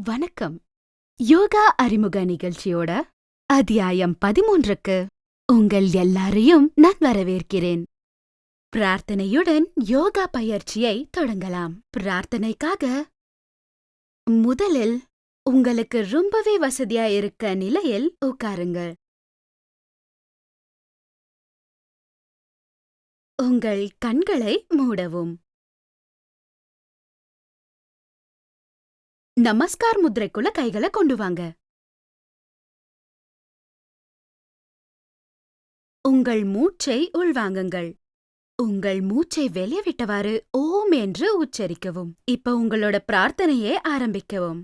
வணக்கம். யோகா அறிமுக நிகழ்ச்சியோட அத்தியாயம் 13க்கு உங்கள் எல்லாரையும் நான் வரவேற்கிறேன். பிரார்த்தனையுடன் யோகா பயிற்சியை தொடங்கலாம். பிரார்த்தனைக்காக முதலில் உங்களுக்கு ரொம்பவே வசதியா இருக்க நிலையில் உட்காருங்கள். உங்கள் கண்களை மூடவும். நமஸ்கார் முத்ரைக்குள்ள கைகளை கொண்டு வாங்க. உங்கள் மூச்சை உள்வாங்குங்கள். உங்கள் மூச்சை வெளியே விட்டவாறு ஓம் என்று உச்சரிக்கவும். இப்ப உங்களோட பிரார்த்தனையை ஆரம்பிக்கவும்.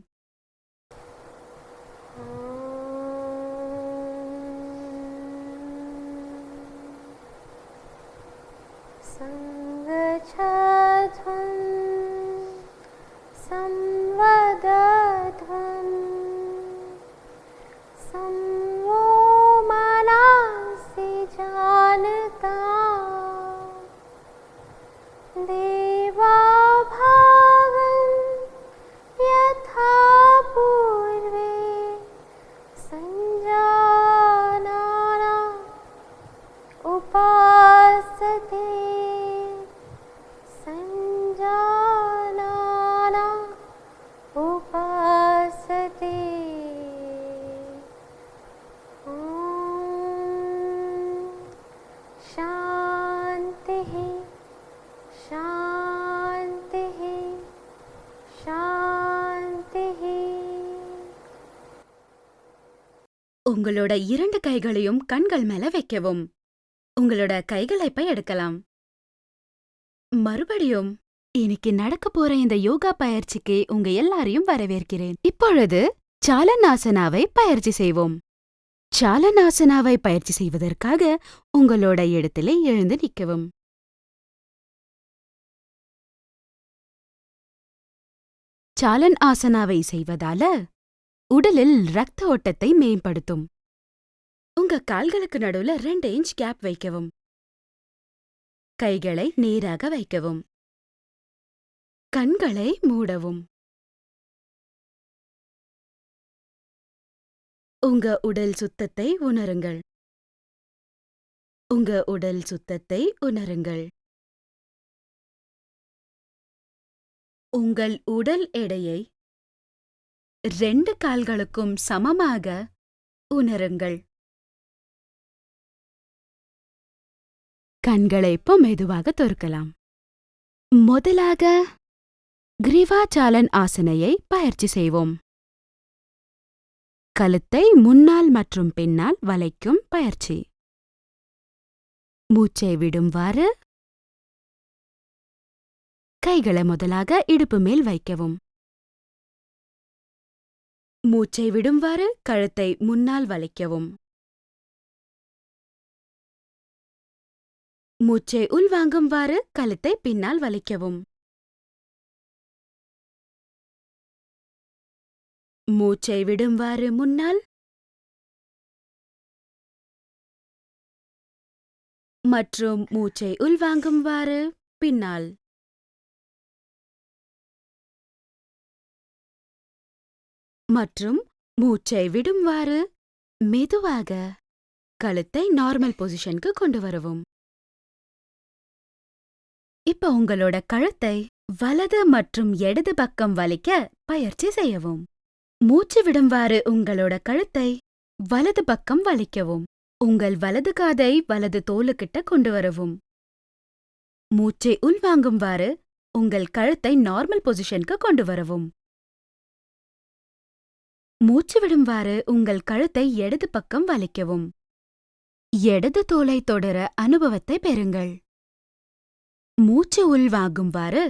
உங்களோட 2 கைகளையும் கண்கள் மேல வைக்கவும். உங்களோட கைகளை இப்ப எடுக்கலாம். மறுபடியும் இன்னைக்கு நடக்க போற இந்த யோகா பயிற்சிக்கு உங்க எல்லாரையும் வரவேற்கிறேன். இப்பொழுது சாலனாசனாவை பயிற்சி செய்வோம். சாலனாசனாவை பயிற்சி செய்வதற்காக உங்களோட இடத்திலே எழுந்து நிற்கவும். சாலன் ஆசனாவை செய்வதால உடலில் ரத்த ஓட்டத்தை மேம்படுத்தும். உங்க கால்களுக்கு நடுவுல 2 இன்ச் கேப் வைக்கவும். கைகளை நேராக வைக்கவும். கண்களை மூடவும். உங்க உடல் சுத்தத்தை உணருங்கள். உங்க உடல் சுத்தத்தை உணருங்கள். உங்கள் உடல் எடையை 2 கால்களுக்கும் சமமாக உணருங்கள். கண்களை இப்போ மெதுவாக தொற்கலாம். முதலாக கிரீவாசாலன் ஆசனையை பயிற்சி செய்வோம். கழுத்தை முன்னால் மற்றும் பின்னால் வளைக்கும் பயிற்சி. மூச்சை விடும்வாறு கைகளை முதலாக இடுப்பு மேல் வைக்கவும். மூச்சை விடும்வாறு கழுத்தை முன்னால் வளைக்கவும். மூச்சை உள்வாங்கும்வாறு கழுத்தை பின்னால் வளைக்கவும். மூச்சை விடும்வாறு முன்னால் மற்றும் மூச்சை உள்வாங்கும்வாறு பின்னால். மற்றும் மூச்சை விடும்வாறு மெதுவாக கழுத்தை நார்மல் பொசிஷனுக்கு கொண்டு வரவும். இப்ப உங்களோட கழுத்தை வலது மற்றும் இடது பக்கம் வலிக்க பயிற்சி செய்யவும். மூச்சு விடும்வாறு உங்களோட கழுத்தை வலது பக்கம் வலிக்கவும். உங்கள் வலது காதை வலது தோலுக்கிட்ட கொண்டு வரவும். மூச்சை உள்வாங்கும்வாறு உங்கள் கழுத்தை நார்மல் பொசிஷனுக்கு கொண்டு வரவும். மூச்சு விடும்வாறு உங்கள் கழுத்தை இடது பக்கம் வலிக்கவும். இடது தோலை தொடர அனுபவத்தை பெறுங்கள். மூச்சு உள்வாங்கும்வாறு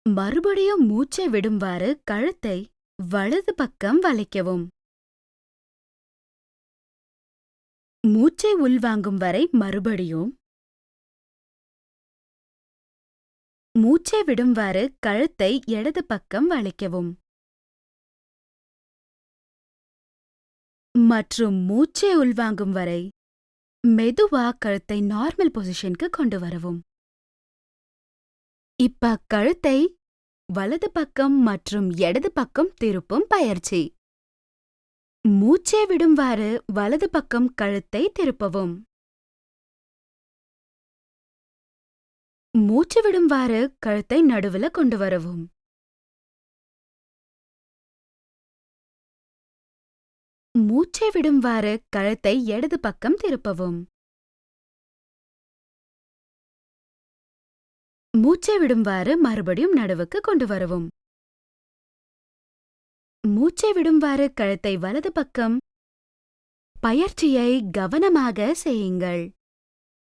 மறுபடியும் மூச்சை விடும்வாறு கழுத்தை வலது பக்கம் வளைக்கவும். மூச்சை உள்வாங்கும் வரை மறுபடியும் மூச்சை விடும்வாறு கழுத்தை இடது பக்கம் வளைக்கவும். மற்றும் மூச்சை உள்வாங்கும் வரை மெதுவா கழுத்தை நார்மல் பொசிஷனுக்கு கொண்டு வரவும். இப்ப கழுத்தை வலது பக்கம் மற்றும் இடது பக்கம் திருப்பும் பயிற்சி. மூச்சை விடும்வாறு வலது பக்கம் கழுத்தை திருப்பவும். மூச்சு விடும்வாறு கழுத்தை நடுவுல கொண்டு வரவும். மூச்சை விடும்வாறு கழுத்தை இடது பக்கம் திருப்பவும். மூச்சை விடும்வாறு மறுபடியும் நடுவுக்கு கொண்டு வரவும். மூச்சை விடும்வாறு கழுத்தை வலது பக்கம். பயிற்சியை கவனமாக செய்யுங்கள்.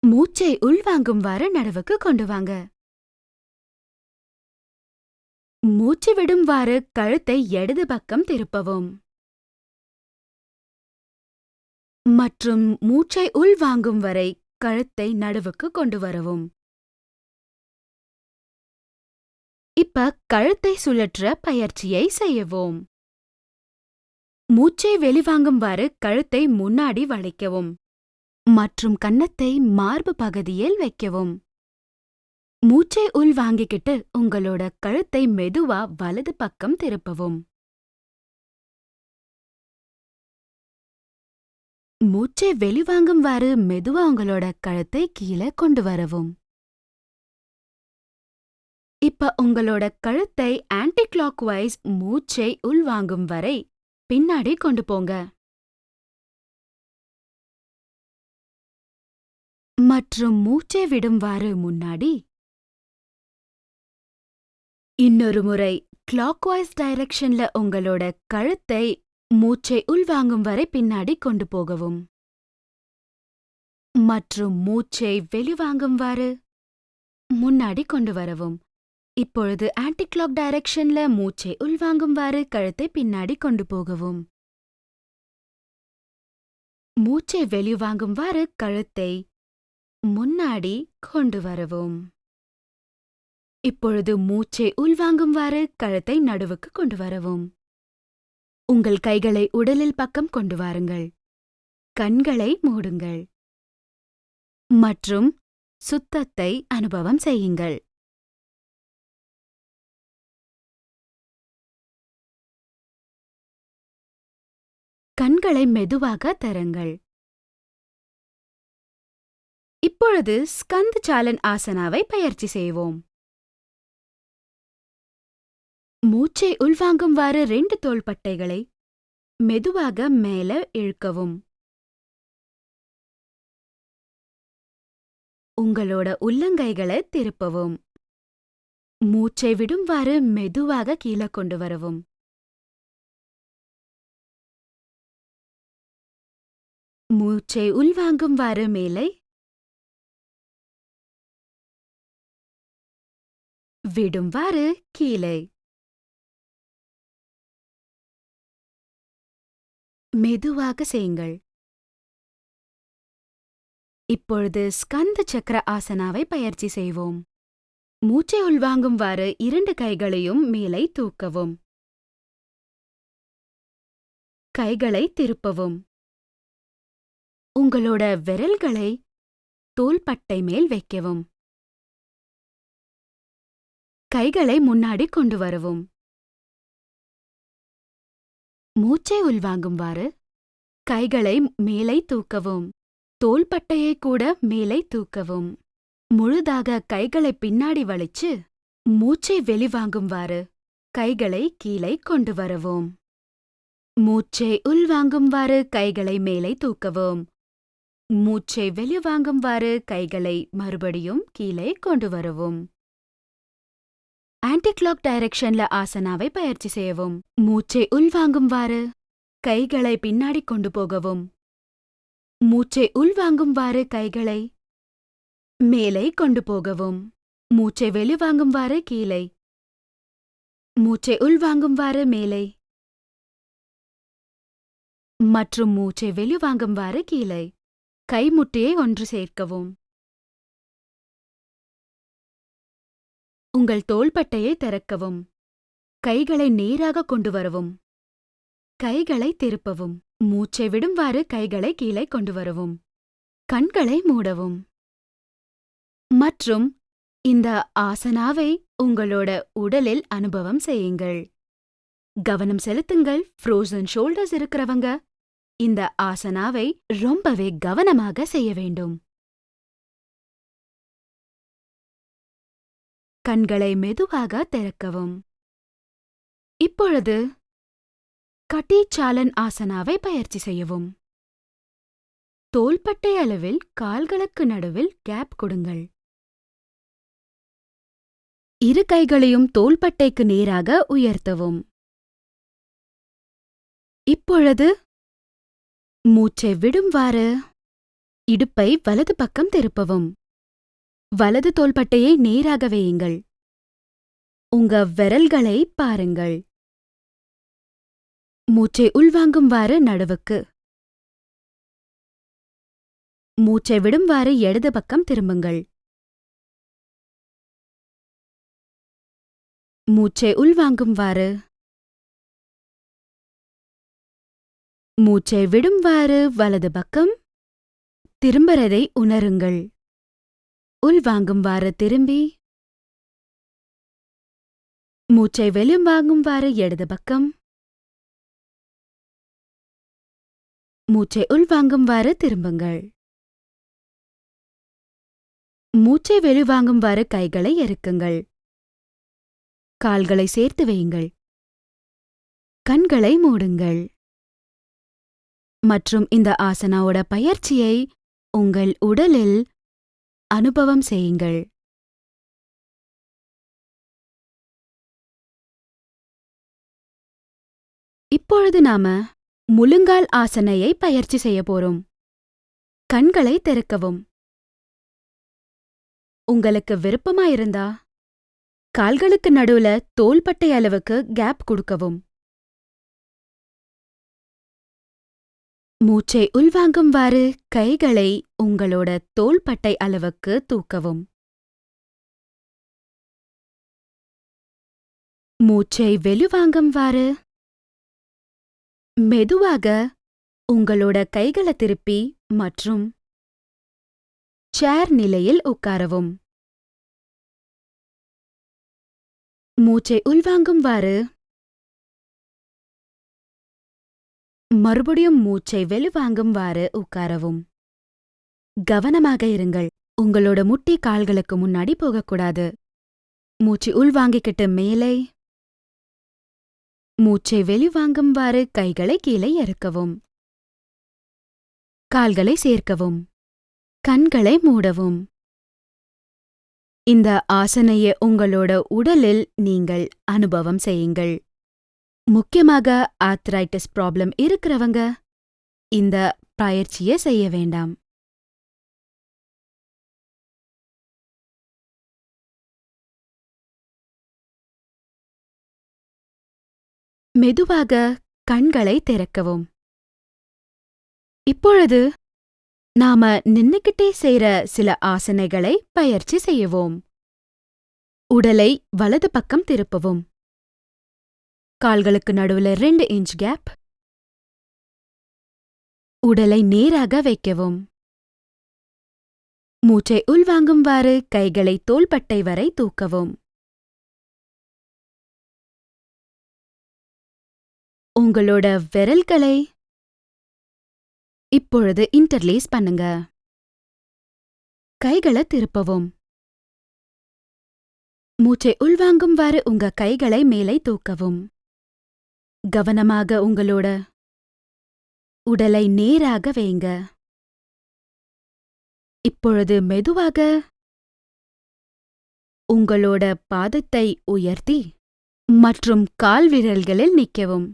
மூச்சை உள்வாங்கும்வாறு நடுவுக்கு கொண்டு வாங்க. மூச்சு விடும்வாறு கழுத்தை இடது பக்கம் திருப்பவும். மற்றும் மூச்சை உள்வாங்கும் வரை கழுத்தை நடுவுக்கு கொண்டு வரவும். இப்ப கழுத்தை சுழற்ற பயிற்சியை செய்யவும். மூச்சை வெளிவாங்கும்வாறு கழுத்தை முன்னாடி வளைக்கவும் மற்றும் கன்னத்தை மார்பு பகுதியில் வைக்கவும். மூச்சை உள்வாங்கிக்கிட்டு உங்களோட கழுத்தை மெதுவா வலது பக்கம் திருப்பவும். மூச்சை வெளிவாங்கும்வாறு மெதுவா உங்களோட கழுத்தை கீழே கொண்டு வரவும். இப்ப உங்களோட கழுத்தை ஆன்டி கிளாக்வைஸ் மூச்சை உள்வாங்கும் வரை பின்னாடி கொண்டு போங்க. மற்றும் மூச்சை விடும்வாறு முன்னாடி. இன்னொரு முறை கிளாக்வைஸ் டைரக்ஷன்ல உங்களோட கழுத்தை மூச்சை உள்வாங்கும் வரை பின்னாடி கொண்டு போகவும். மற்றும் மூச்சை வெளிவாங்கும்வாறு முன்னாடி கொண்டு வரவும். இப்பொழுது ஆன்டி கிளாக் டைரக்ஷன்ல மூச்சை உள்வாங்கும்வாறு கழுத்தை பின்னாடி கொண்டு போகவும். மூச்சை வெளிவாங்கும்வாறு கழுத்தை முன்னாடி கொண்டு வரவும். இப்பொழுது மூச்சை உள்வாங்கும்வாறு கழுத்தை நடுவுக்கு கொண்டு வரவும். உங்கள் கைகளை உடலில் பக்கம் கொண்டு வாருங்கள். கண்களை மூடுங்கள். மற்றும் சுத்தத்தை அனுபவம் செய்யுங்கள். கண்களை மெதுவாக திறங்கள். இப்பொழுது ஸ்கந்த் சாலன் ஆசனாவை பயிற்சி செய்வோம். மூச்சை உள்வாங்கும்வாறு 2 தோள்பட்டைகளை மெதுவாக மேல இழுக்கவும். உங்களோட உள்ளங்கைகளை திருப்பவும். மூச்சை விடும்வாறு மெதுவாக கீழே கொண்டு வரவும். மூச்சை உள்வாங்கும்வாறு மேலே. விடும்வாறு கீழே. மெதுவாக செய்யுங்கள். இப்பொழுது ஸ்கந்த சக்கர ஆசனாவை பயிற்சி செய்வோம். மூச்சை உள்வாங்கும்வாறு 2 கைகளையும் மேலே தூக்கவும். கைகளை திருப்பவும். உங்களோட விரல்களை தோள்பட்டை மேல் வைக்கவும். கைகளை முன்னாடி கொண்டு வரவும். மூச்சை உள்வாங்கும்வாறு கைகளை மேலே தூக்கவும். தோள்பட்டையை கூட மேலே தூக்கவும். முழுதாக கைகளை பின்னாடி வளைச்சு மூச்சை வெளிவாங்கும்வாறு கைகளை கீழே கொண்டு வரவும். மூச்சை உள்வாங்கும்வாறு கைகளை மேலே தூக்கவும். மூச்சை வெளிவாங்கும்வாறு கைகளை மறுபடியும் கீழே கொண்டு வரவும். ஆன்டி கிளாக் டைரக்ஷன்ல ஆசனாவை பயிற்சி செய்யவும். மூச்சை உள்வாங்கும்வாறு கைகளை பின்னாடி கொண்டு போகவும். மூச்சை உள்வாங்கும்வாறு கைகளை மேலே கொண்டு போகவும். மூச்சை வெளிவாங்கும்வாறு கீழே. மூச்சை உள்வாங்கும்வாறு மேலே. மற்றும் மூச்சை வெளிவாங்கும்வாறு கீழே. கைமுட்டியை ஒன்று சேர்க்கவும். உங்கள் தோள்பட்டையை திறக்கவும். கைகளை நேராக கொண்டு வரவும். கைகளை திருப்பவும். மூச்சை விடும்வாறு கைகளை கீழே கொண்டு வரவும். கண்களை மூடவும். மற்றும் இந்த ஆசனாவை உங்களோட உடலில் அனுபவம் செய்யுங்கள். கவனம் செலுத்துங்கள். ஃப்ரோசன் ஷோல்டர்ஸ் இருக்கிறவங்க இந்த ஆசனாவை ரொம்பவே கவனமாக செய்ய வேண்டும். கண்களை மெதுவாக திறக்கவும். இப்பொழுது கட்டிச்சாலன் ஆசனாவை பயிற்சி செய்யவும். தோள்பட்டை அளவில் கால்களுக்கு நடுவில் கேப் கொடுங்கள். இரு கைகளையும் தோள்பட்டைக்கு நேராக உயர்த்தவும். இப்பொழுது மூச்சை விடும்வாறு இடுப்பை வலது பக்கம் திருப்பவும். வலது தோள்பட்டையை நேராக வையுங்கள். உங்க விரல்களை பாருங்கள். மூச்சை உள்வாங்கும்வாறு நடுவுக்கு. மூச்சை விடும்வாறு இடது பக்கம் திரும்புங்கள். மூச்சை உள்வாங்கும்வாறு. மூச்சை விடும்வாறு வலது பக்கம் திரும்புறதை உணருங்கள். உள்வாங்கும்வாறு திரும்பி மூச்சை வெளிவாங்கும்வாறு இடது பக்கம். மூச்சை உள்வாங்கும்வாறு திரும்புங்கள். மூச்சை வெளிவாங்கும்வாறு கைகளை இறுக்குங்கள். கால்களை சேர்த்து வையுங்கள். கண்களை மூடுங்கள். மற்றும் இந்த ஆசனாவோட பயிற்சியை உங்கள் உடலில் அனுபவம் செய்யுங்கள். இப்பொழுது நாம முழுங்கால் ஆசனையை பயிற்சி செய்ய போறோம். கண்களை திறக்கவும். உங்களுக்கு விருப்பமாயிருந்தா கால்களுக்கு நடுவுல தோள்பட்டை அளவுக்கு கேப் கொடுக்கவும். மூச்சை உள்வாங்கும்வாறு கைகளை உங்களோட தோள்பட்டை அளவுக்கு தூக்கவும். மூச்சை வெளிவாங்கும்வாறு மெதுவாக உங்களோட கைகளை திருப்பி மற்றும் சேர் நிலையில் உட்காரவும். மூச்சை உள்வாங்கும்வாறு மறுபடியும் மூச்சை வெளிவாங்கும்வாறு உட்காரவும். கவனமாக இருங்கள். உங்களோட முட்டி கால்களுக்கு முன்னாடி போகக்கூடாது. மூச்சு உள்வாங்கிக்கிட்டு மேலே மூச்சை வெளிவாங்கும்வாறு கைகளை கீழே இறக்கவும். கால்களை சேர்க்கவும். கண்களை மூடவும். இந்த ஆசனையை உங்களோட உடலில் நீங்கள் அனுபவம் செய்யுங்கள். முக்கியமாக ஆர்த்ரைட்டிஸ் ப்ராப்ளம் இருக்கிறவங்க இந்த பயிற்சியை செய்ய வேண்டாம். மெதுவாக கண்களை திறக்கவும். இப்பொழுது நாம நின்னுக்கிட்டே செய்ற சில ஆசனைகளை பயிற்சி செய்யவோம். உடலை வலது பக்கம் திருப்பவும். கால்களுக்கு நடுவுல 2 இன்ச் கேப். உடலை நேராக வைக்கவும். மூச்சை உள்வாங்கும்வாறு கைகளை தோள்பட்டை வரை தூக்கவும். உங்களோட விரல்களை இப்பொழுது இன்டர்லேஸ் பண்ணுங்க. கைகளை திருப்பவும். மூச்சை உள்வாங்கும்வாறு உங்க கைகளை மேலே தூக்கவும். கவனமாக உங்களோட உடலை நேராக வைங்க. இப்பொழுது மெதுவாக உங்களோட பாதத்தை உயர்த்தி மற்றும் கால் விரல்களில் நிற்கவும்.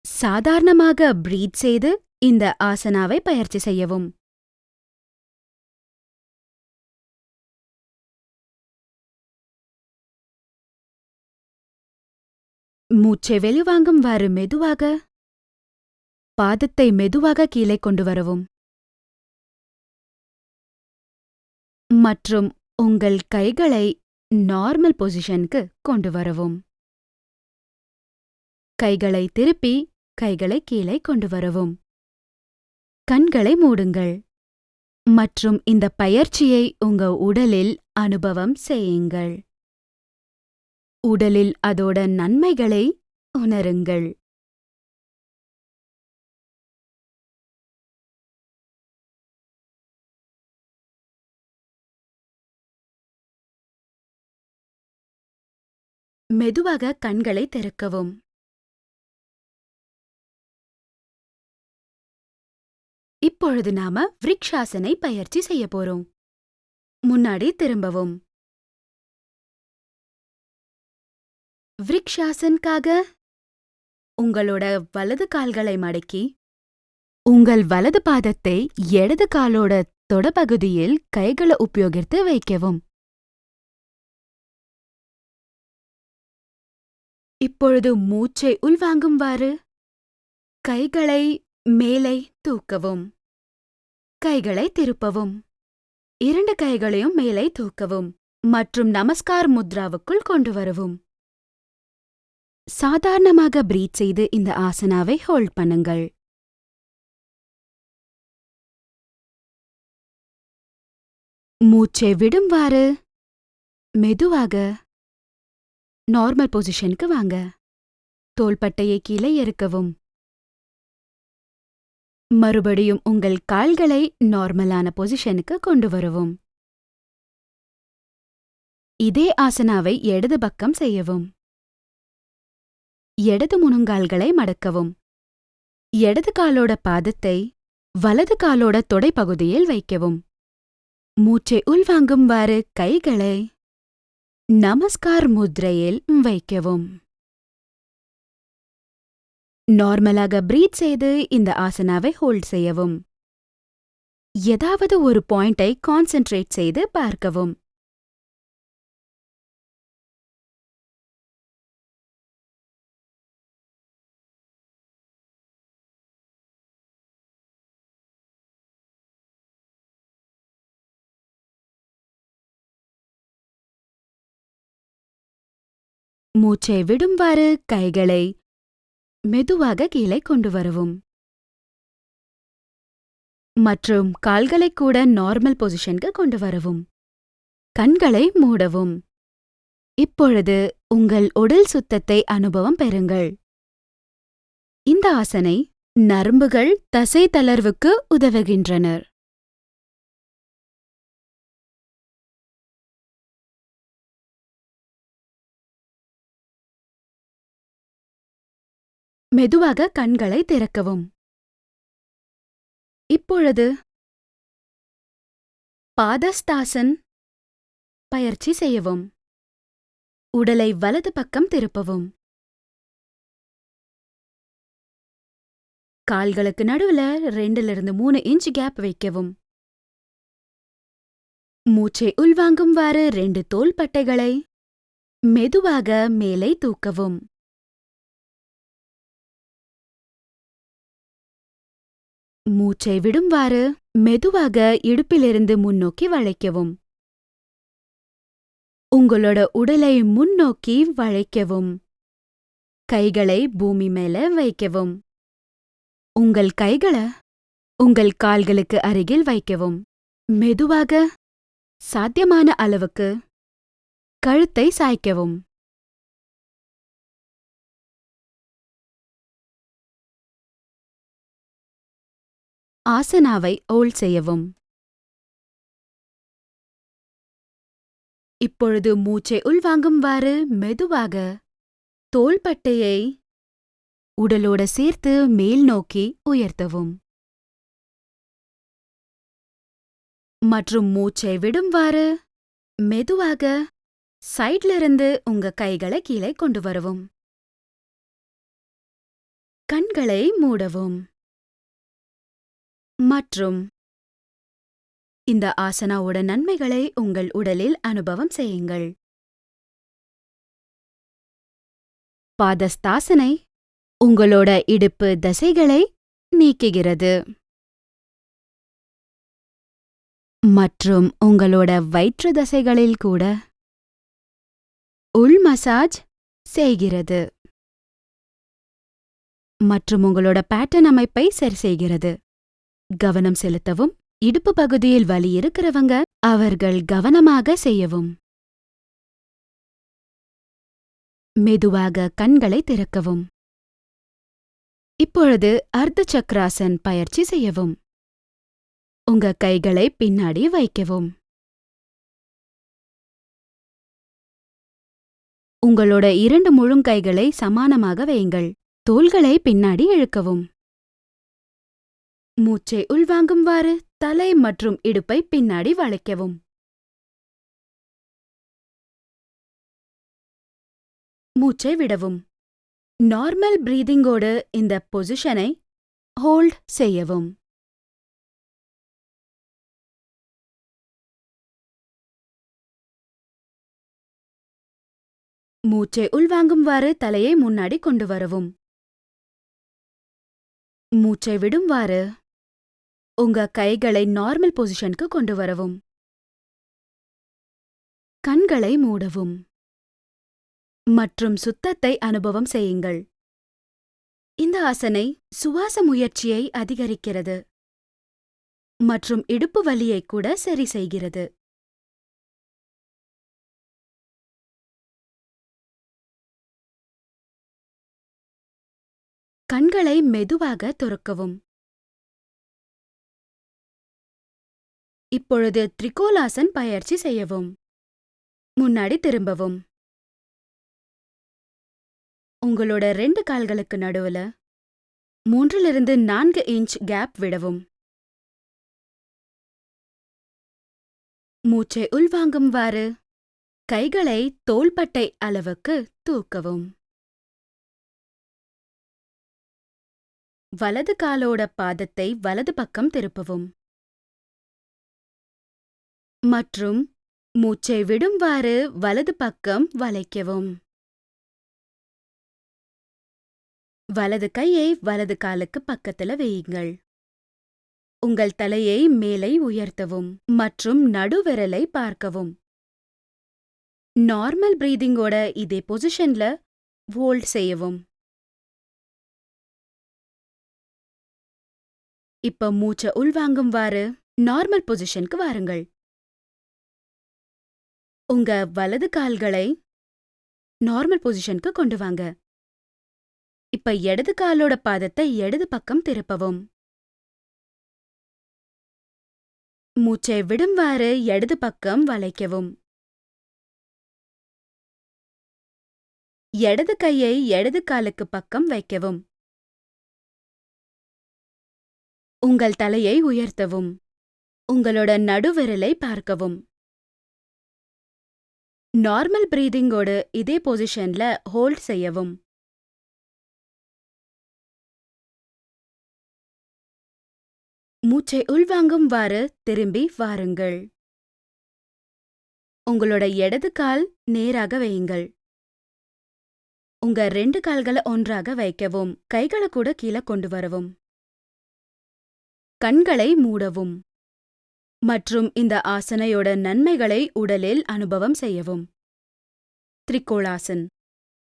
சாதாரணமாக பிரீத் செய்து இந்த ஆசனாவை பயிற்சி செய்யவும். மூச்சை வெளிவாங்கும்வாறு மெதுவாக பாதத்தை மெதுவாக கீழே கொண்டு வரவும். மற்றும் உங்கள் கைகளை நார்மல் பொசிஷனுக்கு கொண்டு வரவும். கைகளை திருப்பி கைகளை கீழே கொண்டு வரவும். கண்களை மூடுங்கள் மற்றும் இந்த பயிற்சியை உங்க உடலில் அனுபவம் செய்யுங்கள். உடலில் அதோட நன்மைகளை உணருங்கள். மெதுவாக கண்களை திறக்கவும். இப்பொழுது நாம விருக்ஷாசனை பயிற்சி செய்ய போறோம். முன்னாடி திரும்பவும். விருக்ஷாசனுக்காக உங்களோட வலது கால்களை மடக்கி உங்கள் வலது பாதத்தை இடது காலோட தொடப்பகுதியில் கைகளை உபயோகித்து வைக்கவும். இப்பொழுது மூச்சை உள்வாங்கும்வாறு கைகளை மேலே தூக்கவும். கைகளை திருப்பவும். 2 கைகளையும் மேலே தூக்கவும் மற்றும் நமஸ்கார் முத்ராவுக்குள் கொண்டு வரவும். சாதாரணமாக பிரீத் செய்து இந்த ஆசனாவை ஹோல்ட் பண்ணுங்கள். மூச்சை விடும்வாறு மெதுவாக நார்மல் பொசிஷனுக்கு வாங்க. தோள்பட்டையை கீழே இறக்கவும். மறுபடியும் உங்கள் கால்களை நார்மலான பொசிஷனுக்கு கொண்டு வரவும். இதே ஆசனாவை இடது பக்கம் செய்யவும். இடது முழங்கால்களை மடக்கவும். இடது காலோட பாதத்தை வலது காலோட தொடைப்பகுதியில் வைக்கவும். மூச்சை உள்வாங்கும்வாறு கைகளை நமஸ்கார் முத்ரையில் வைக்கவும். நார்மலாக பிரீத் செய்து இந்த ஆசனாவை ஹோல்ட் செய்யவும். ஏதாவது ஒரு பாயிண்டை கான்சென்ட்ரேட் செய்து பார்க்கவும். மூச்சை விடும்வாறு கைகளை மெதுவாக கீழே கொண்டு வரவும். மற்றும் கால்களை கூட நார்மல் பொசிஷனுக்கு கொண்டு வரவும். கண்களை மூடவும். இப்பொழுது உங்கள் உடல் சுத்தத்தை அனுபவம் பெறுங்கள். இந்த ஆசனை நரம்புகள் தசை தளர்வுக்கு உதவுகின்றனர். மெதுவாக கண்களை திறக்கவும். இப்பொழுது பாதஸ்தாசன் பயிற்சி செய்யவும். உடலை வலது பக்கம் திருப்பவும். கால்களுக்கு நடுவுல 2-3 இன்ச் கேப் வைக்கவும். மூச்சை உள்வாங்கும்வாறு 2 தோள்பட்டைகளை மெதுவாக மேலே தூக்கவும். மூச்சை விடும்வாறு மெதுவாக இடுப்பிலிருந்து முன்னோக்கி வளைக்கவும். உங்களோட உடலை முன்னோக்கி வளைக்கவும். கைகளை பூமி மேல வைக்கவும். உங்கள் கைகளை உங்கள் கால்களுக்கு அருகில் வைக்கவும். மெதுவாக சாத்தியமான அளவுக்கு கழுத்தை சாய்க்கவும். ஆசனாவை ஹோல்ட் செய்யவும். இப்பொழுது மூச்சை உள்வாங்கும்வாறு மெதுவாக தோள்பட்டையை உடலோட சேர்த்து மேல் நோக்கி உயர்த்தவும். மற்றும் மூச்சை விடும்வாறு மெதுவாக சைட்லிருந்து உங்க கைகளை கீழே கொண்டு வரவும். கண்களை மூடவும். மற்றும் இந்த ஆசனாவோட நன்மைகளை உங்கள் உடலில் அனுபவம் செய்யுங்கள். பாதஸ்தாசனை உங்களோட இடுப்பு தசைகளை நீக்குகிறது. மற்றும் உங்களோட வயிற்று தசைகளில் கூட உள் மசாஜ் செய்கிறது. மற்றும் உங்களோட பேட்டர்ன் அமைப்பை சரி செய்கிறது. கவனம் செலுத்தவும். இடுப்பு பகுதியில் வலி இருக்கிறவங்க அவர்கள் கவனமாக செய்யவும். மெதுவாக கண்களை திறக்கவும். இப்பொழுது அர்த்த சக்ராசன் பயிற்சி செய்யவும். உங்க கைகளை பின்னாடி வைக்கவும். உங்களோட 2 முழுங்கைகளை சமானமாக வையுங்கள். தோள்களை பின்னாடி இழுக்கவும். மூச்சை உள்வாங்கும்வாறு தலை மற்றும் இடுப்பை பின்னாடி வளைக்கவும். மூச்சை விடவும். நார்மல் பிரீதிங்கோடு இந்த பொசிஷனை ஹோல்ட் செய்யவும். மூச்சை உள்வாங்கும்வாறு தலையை முன்னாடி கொண்டு வரவும். மூச்சை விடும்வாறு உங்க கைகளை நார்மல் பொசிஷனுக்கு கொண்டு வரவும். கண்களை மூடவும். மற்றும் சுத்தத்தை அனுபவம் செய்யுங்கள். இந்த ஆசனை சுவாச முயற்சியை அதிகரிக்கிறது மற்றும் இடுப்பு வலியை கூட சரி செய்கிறது. கண்களை மெதுவாக துறக்கவும். இப்பொழுது திரிகோலாசன் பயிற்சி செய்யவும். முன்னாடி திரும்பவும். உங்களோட 2 கால்களுக்கு நடுவுல 3 - 4 இன்ச் கேப் விடவும். மூச்சை உள்வாங்கும்வாறு கைகளை தோள்பட்டை அளவுக்கு தூக்கவும். வலது காலோட பாதத்தை வலது பக்கம் திருப்பவும். மற்றும் மூச்சை விடும்வாறு வலது பக்கம் வளைக்கவும். வலது கையை வலது காலுக்கு பக்கத்துல வையுங்கள். உங்கள் தலையை மேலே உயர்த்தவும் மற்றும் நடுவிரலை பார்க்கவும். நார்மல் பிரீதிங்கோட இதே பொசிஷன்ல ஹோல்ட் செய்யவும். இப்ப மூச்சை உள்வாங்கும்வாறு நார்மல் பொசிஷனுக்கு வாருங்கள். உங்க வலது கால்களை நார்மல் பொசிஷனுக்கு கொண்டு வாங்க. இப்ப இடது காலோட பாதத்தை இடது பக்கம் திருப்பவும். மூச்சை விடும்வாறு இடது பக்கம் வளைக்கவும். இடது கையை இடது காலுக்கு பக்கம் வைக்கவும். உங்கள் தலையை உயர்த்தவும். உங்களோட நடுவிரலை பார்க்கவும். நார்மல் பிரீதிங்கோடு இதே பொசிஷன்ல ஹோல்ட் செய்யவும். மூச்சை உள்வாங்கும்வாறு திரும்பி வாருங்கள். உங்களோட இடது கால் நேராக வையுங்கள். உங்க 2 கால்களை ஒன்றாக வைக்கவும். கைகளை கூட கீழே கொண்டு வரவும். கண்களை மூடவும். மற்றும் இந்த ஆசனையோட நன்மைகளை உடலில் அனுபவம் செய்யவும். திரிகோலாசன்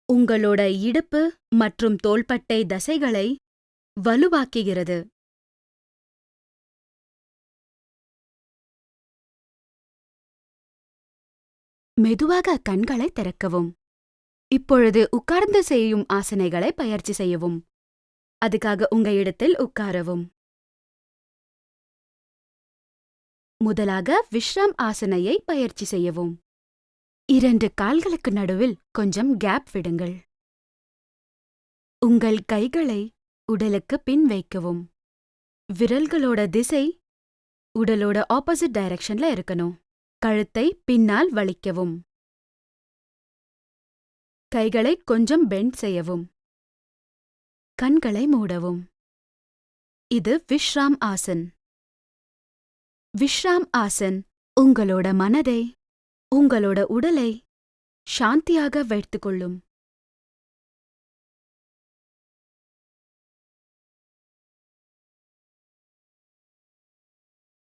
உங்களோட இடுப்பு மற்றும் தோள்பட்டை தசைகளை வலுவாக்குகிறது. மெதுவாக கண்களை திறக்கவும். இப்பொழுது உட்கார்ந்து செய்யும் ஆசனைகளை பயிற்சி செய்யவும். அதுக்காக உங்க இடத்தில் உட்காரவும். முதலாக விஸ்ராம் ஆசனையை பயிற்சி செய்யவும். 2 கால்களுக்கு நடுவில் கொஞ்சம் கேப் விடுங்கள். உங்கள் கைகளை உடலுக்கு பின் வைக்கவும். விரல்களோட திசை உடலோட ஆப்போசிட் டைரக்ஷன்ல இருக்கணும். கழுத்தை பின்னால் வலிக்கவும். கைகளை கொஞ்சம் பெண்ட் செய்யவும். கண்களை மூடவும். இது விஸ்ராம் ஆசன். விஸ்ராம் ஆசன் உங்களோட மனதை உங்களோட உடலை சாந்தியாக வைத்துக்கொள்ளும்.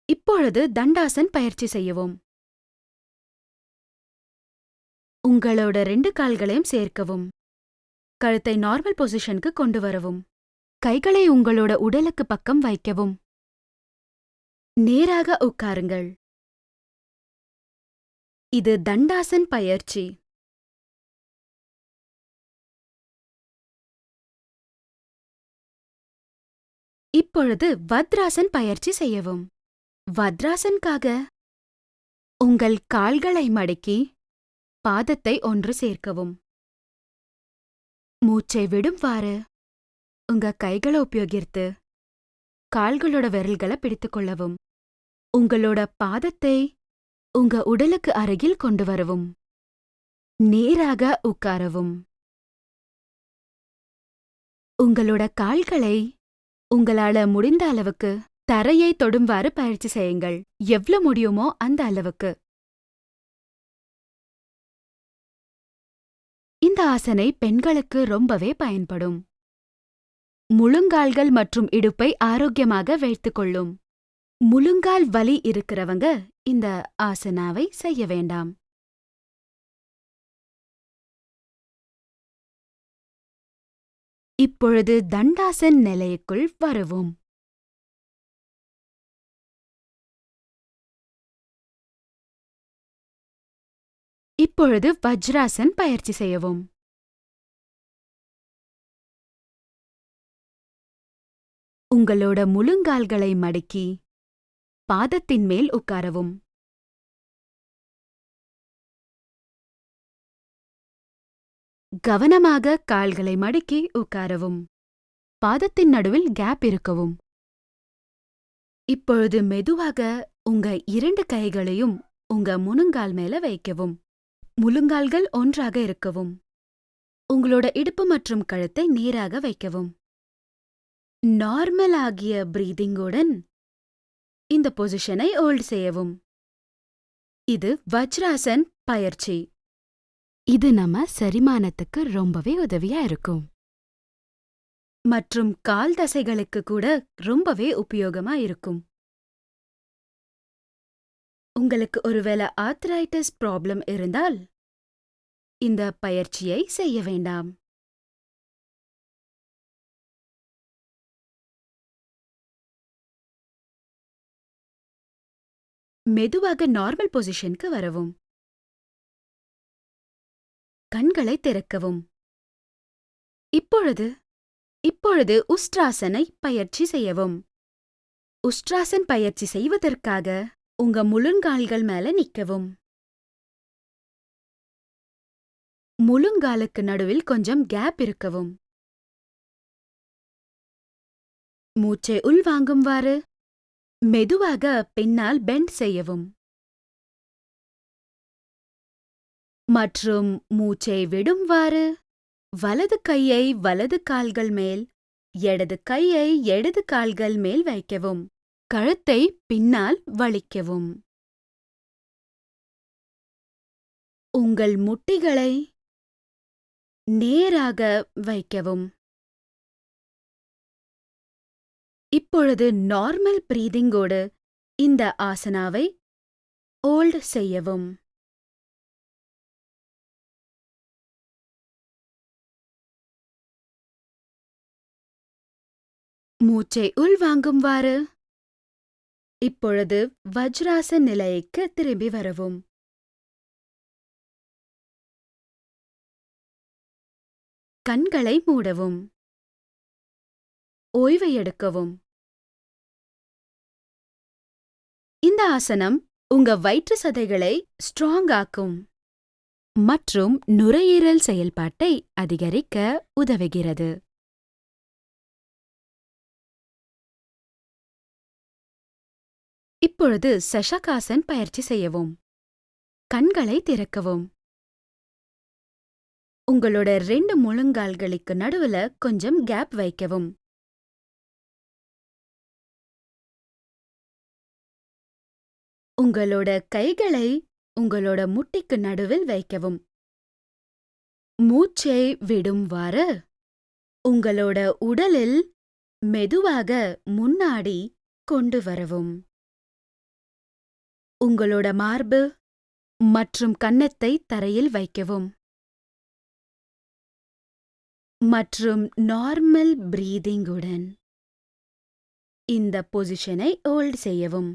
இப்பொழுது தண்டாசன் பயிற்சி செய்யவும். உங்களோட 2 கால்களையும் சேர்க்கவும். கழுத்தை நார்மல் பொசிஷனுக்கு கொண்டு வரவும். கைகளை உங்களோட உடலுக்கு பக்கம் வைக்கவும். நேராக உட்காருங்கள். இது தண்டாசன் பயிற்சி. இப்பொழுது வத்ராசன் பயிற்சி செய்யவும். வத்ராசன்காக உங்கள் கால்களை மடக்கி பாதத்தை ஒன்று சேர்க்கவும். மூச்சை விடும்வாறு உங்க கைகளை உபயோகித்து கால்களோட விரல்களை பிடித்துக் கொள்ளவும். உங்களோட பாதத்தை உங்க உடலுக்கு அருகில் கொண்டு வரவும். நேராக உட்காரவும். உங்களோட கால்களை உங்களால முடிந்த அளவுக்கு தரையை தொடும்வாறு பயிற்சி செய்யுங்கள். எவ்வளவு முடியுமோ அந்த அளவுக்கு. இந்த ஆசனை பெண்களுக்கு ரொம்பவே பயன்படும். முழுங்கால்கள் மற்றும் இடுப்பை ஆரோக்கியமாக வைத்துக் கொள்ளும். முழுங்கால் வலி இருக்கிறவங்க இந்த ஆசனாவை செய்ய வேண்டாம். இப்பொழுது தண்டாசன் நிலைக்குள் வருவோம். இப்பொழுது வஜ்ராசன் பயிற்சி செய்யவும். உங்களோட முழுங்கால்களை மடக்கி பாதத்தின் மேல் உட்காரவும். கவனமாக கால்களை மடக்கி உட்காரவும். பாதத்தின் நடுவில் கேப் இருக்கவும். இப்பொழுது மெதுவாக உங்க 2 கைகளையும் உங்க முழுங்கால் மேல வைக்கவும். முழுங்கால்கள் ஒன்றாக இருக்கவும். உங்களோட இடுப்பு மற்றும் கழுத்தை நேராக வைக்கவும். நார்மல் ஆகிய பிரீதிங்குடன் இந்த பொசிஷனை ஹோல்ட் செய்யவும். இது வஜ்ராசன் பயிற்சி. இது நம்ம செரிமானத்துக்கு ரொம்பவே உதவியா இருக்கும். மற்றும் கால் தசைகளுக்கு கூட ரொம்பவே உபயோகமா இருக்கும். உங்களுக்கு ஒருவேளை ஆர்த்ரைட்டிஸ் ப்ராப்ளம் இருந்தால் இந்த பயிற்சியை செய்ய வேண்டாம். மெதுவாக நார்மல் பொசிஷனுக்கு வரவும். கண்களை திறக்கவும். இப்பொழுது உஸ்ட்ராசனை பயிற்சி செய்யவும். உஸ்ட்ராசன் பயிற்சி செய்வதற்காக உங்க முழுங்கால்கள் மேல நிக்கவும். முழுங்காலுக்கு நடுவில் கொஞ்சம் கேப் இருக்கவும். மூச்சை உள்வாங்கும்வாறு மெதுவாக பின்னால் பெண்ட் செய்யவும். மற்றும் மூச்சை விடும்வாறு வலது கையை வலது கால்கள் மேல், இடது கையை இடது கால்கள் மேல் வைக்கவும். கழுத்தை பின்னால் வலிக்கவும். உங்கள் முட்டிகளை நேராக வைக்கவும். இப்பொழுது நார்மல் பிரீதிங்கோடு இந்த ஆசனாவை ஹோல்ட் செய்யவும். மூச்சை உள்வாங்கும்வாறு இப்பொழுது வஜ்ராசன் நிலைக்கு திரும்பி வரவும். கண்களை மூடவும். ஓய்வை எடுக்கவும். இந்த ஆசனம் உங்க வயிற்று சதைகளை ஸ்ட்ராங் ஆக்கும் மற்றும் நுரையீரல் செயல்பாட்டை அதிகரிக்க உதவுகிறது. இப்பொழுது சஷகாசன் பயிற்சி செய்யவும். கண்களை திறக்கவும். உங்களோட 2 முழங்கால்களுக்கு நடுவுல கொஞ்சம் கேப் வைக்கவும். உங்களோட கைகளை உங்களோட முட்டிக்கு நடுவில் வைக்கவும். மூச்சை விடும்வாறு உங்களோட உடலில் மெதுவாக முன்னாடி கொண்டு வரவும். உங்களோட மார்பு மற்றும் கன்னத்தை தரையில் வைக்கவும். மற்றும் நார்மல் பிரீதிங்குடன் இந்த பொசிஷனை ஹோல்ட் செய்யவும்.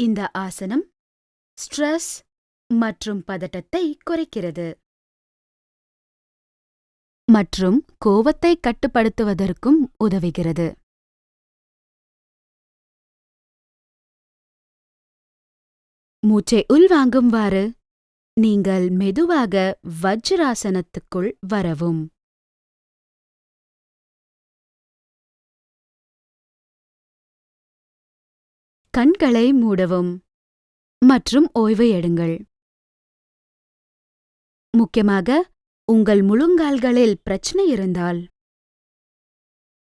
இந்த ஆசனம் ஸ்ட்ரெஸ் மற்றும் பதட்டத்தை குறைக்கிறது மற்றும் கோபத்தை கட்டுப்படுத்துவதற்கும் உதவுகிறது. மூச்சை உள்வாங்கும்வாறு நீங்கள் மெதுவாக வஜ்ராசனத்துக்குள் வரவும். கண்களை மூடவும் மற்றும் ஓய்வு எடுங்கள். முக்கியமாக உங்கள் முழங்கால்களில் பிரச்சனை இருந்தால்,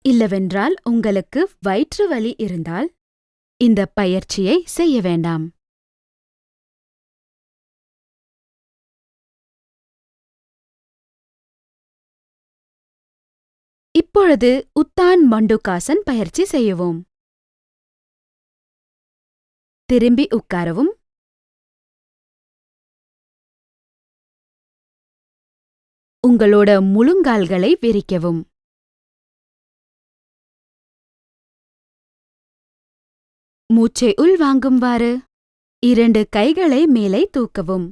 இல்லவென்றால் உங்களுக்கு வயிற்று வலி இருந்தால் இந்த பயிற்சியை செய்ய வேண்டாம். இப்பொழுது உத்தான் மண்டுகாசன் பயிற்சி செய்யவும். திரும்பி உட்காரவும். உங்களோட முழங்கால்களை விரிக்கவும். மூச்சை உள்வாங்கும்வாறு 2 கைகளை மேலே தூக்கவும்.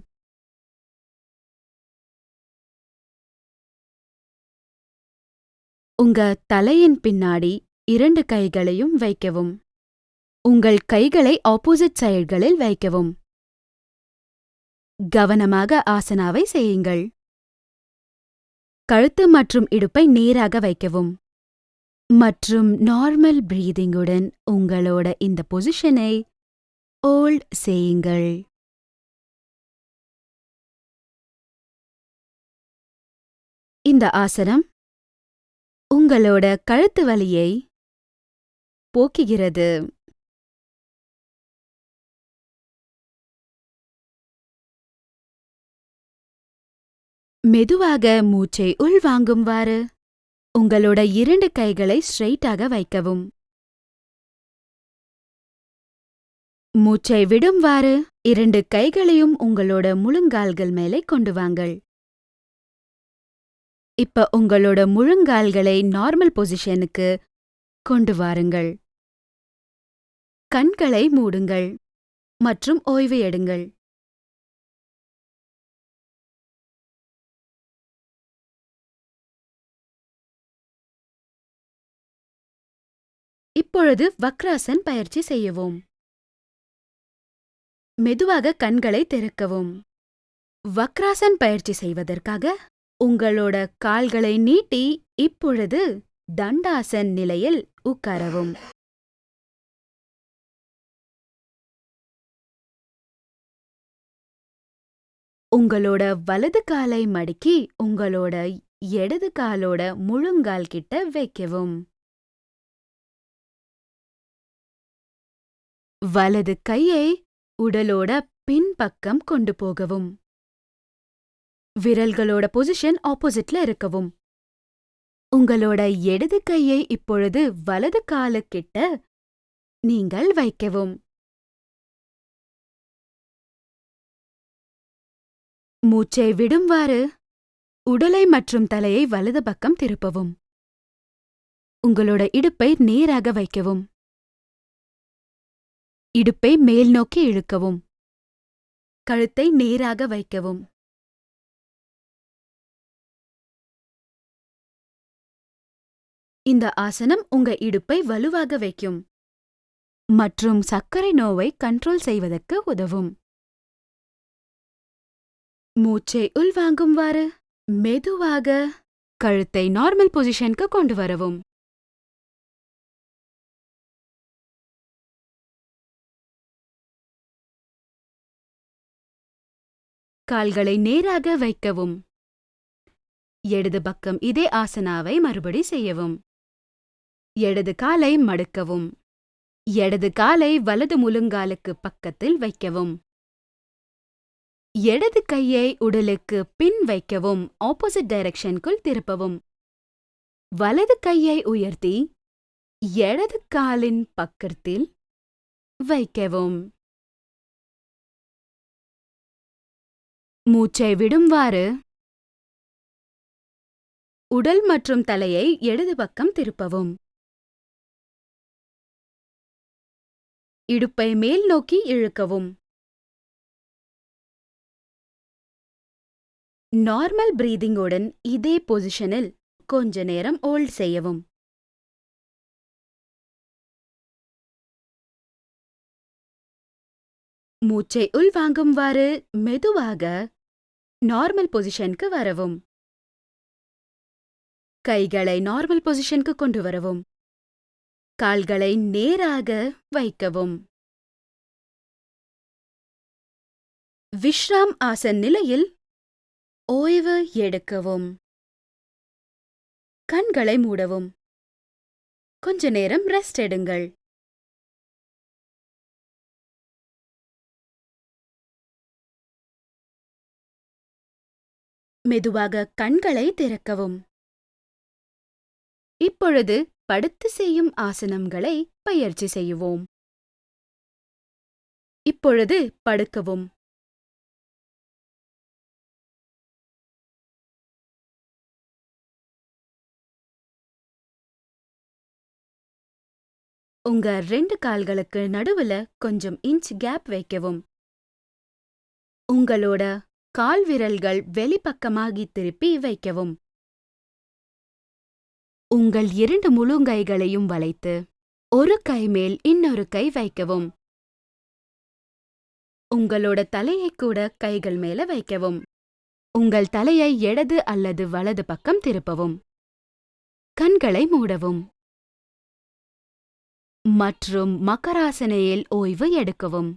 உங்க தலையின் பின்னாடி 2 கைகளையும் வைக்கவும். உங்கள் கைகளை ஆப்போசிட் சைடுகளில் வைக்கவும். கவனமாக ஆசனாவை செய்யுங்கள். கழுத்து மற்றும் இடுப்பை நேராக வைக்கவும் மற்றும் நார்மல் பிரீதிங்குடன் உங்களோட இந்த பொசிஷனை ஹோல்ட் செய்யுங்கள். இந்த ஆசனம் உங்களோட கழுத்து வலியை போக்குகிறது. மெதுவாக மூச்சை உள்வாங்கும்வாறு உங்களோட 2 கைகளை ஸ்ட்ரெயிட்டாக வைக்கவும். மூச்சை விடும்வாறு 2 கைகளையும் உங்களோட முழங்கால்கள் மேலே கொண்டு வாங்கள். இப்ப உங்களோட முழங்கால்களை நார்மல் பொசிஷனுக்கு கொண்டு வாருங்கள். கண்களை மூடுங்கள் மற்றும் ஓய்வு எடுங்கள். இப்பொழுது வக்ராசன் பயிற்சி செய்யவும். மெதுவாக கண்களை திறக்கவும். வக்ராசன் பயிற்சி செய்வதற்காக உங்களோட கால்களை நீட்டி இப்பொழுது தண்டாசன் நிலையில் உட்காரவும். உங்களோட வலது காலை மடக்கி உங்களோட இடது காலோட முழங்கால் கிட்ட வைக்கவும். வலது கையை உடலோட பின்பக்கம் கொண்டு போகவும். விரல்களோட பொசிஷன் ஆப்போசிட்ல இருக்கவும். உங்களோட இடது கையை இப்பொழுது வலது காலுக்கிட்ட நீங்கள் வைக்கவும். மூச்சை விடும்வாறு உடலை மற்றும் தலையை வலது பக்கம் திருப்பவும். உங்களோட இடுப்பை நேராக வைக்கவும். இடுப்பை மேல் நோக்கி இழுக்கவும். கழுத்தை நேராக வைக்கவும். இந்த ஆசனம் உங்க இடுப்பை வலுவாக வைக்கும் மற்றும் சர்க்கரை நோயை கண்ட்ரோல் செய்வதற்கு உதவும். மூச்சை உள்வாங்கும்வாறு மெதுவாக கழுத்தை நார்மல் பொசிஷனுக்கு கொண்டு வரவும். கால்களை நேராக வைக்கவும். இடது பக்கம் இதே ஆசனாவை மறுபடி செய்யவும். இடது காலை மடக்கவும். இடது காலை வலது முழங்காலுக்கு பக்கத்தில் வைக்கவும். இடது கையை உடலுக்கு பின் வைக்கவும். ஆப்போசிட் டைரக்ஷனுக்குள் திருப்பவும். வலது கையை உயர்த்தி இடது காலின் பக்கத்தில் வைக்கவும். மூச்சை விடும்வாறு உடல் மற்றும் தலையை இடது பக்கம் திருப்பவும். இடுப்பை மேல் நோக்கி இழுக்கவும். நார்மல் பிரீதிங்குடன் இதே பொசிஷனில் கொஞ்ச நேரம் ஹோல்ட் செய்யவும். மூச்சை உள்வாங்கும்வாறு மெதுவாக நார்மல் பொசிஷனுக்கு வரவும். கைகளை நார்மல் பொசிஷனுக்கு கொண்டு வரவும். கால்களை நேராக வைக்கவும். விஷ்ராம் ஆசன் நிலையில் ஓய்வு எடுக்கவும். கண்களை மூடவும். கொஞ்ச நேரம் ரெஸ்ட் எடுங்கள். மெதுவாக கண்களை திறக்கவும். இப்பொழுது படுத்து செய்யும் ஆசனங்களை பயிற்சி செய்வோம். இப்பொழுது படுக்கவும். உங்க 2 கால்களுக்கு நடுவுல கொஞ்சம் இன்ச் கேப் வைக்கவும். உங்களோட கால் விரல்கள் வெளிப்பக்கமாகி திருப்பி வைக்கவும். உங்கள் 2 முழுங்கைகளையும் வளைத்து ஒரு கை மேல் இன்னொரு கை வைக்கவும். உங்களோட தலையை கூட கைகள் மேல வைக்கவும். உங்கள் தலையை இடது அல்லது வலது பக்கம் திருப்பவும். கண்களை மூடவும். மற்றும் மக்கராசனையில் ஓய்வு எடுக்கவும்.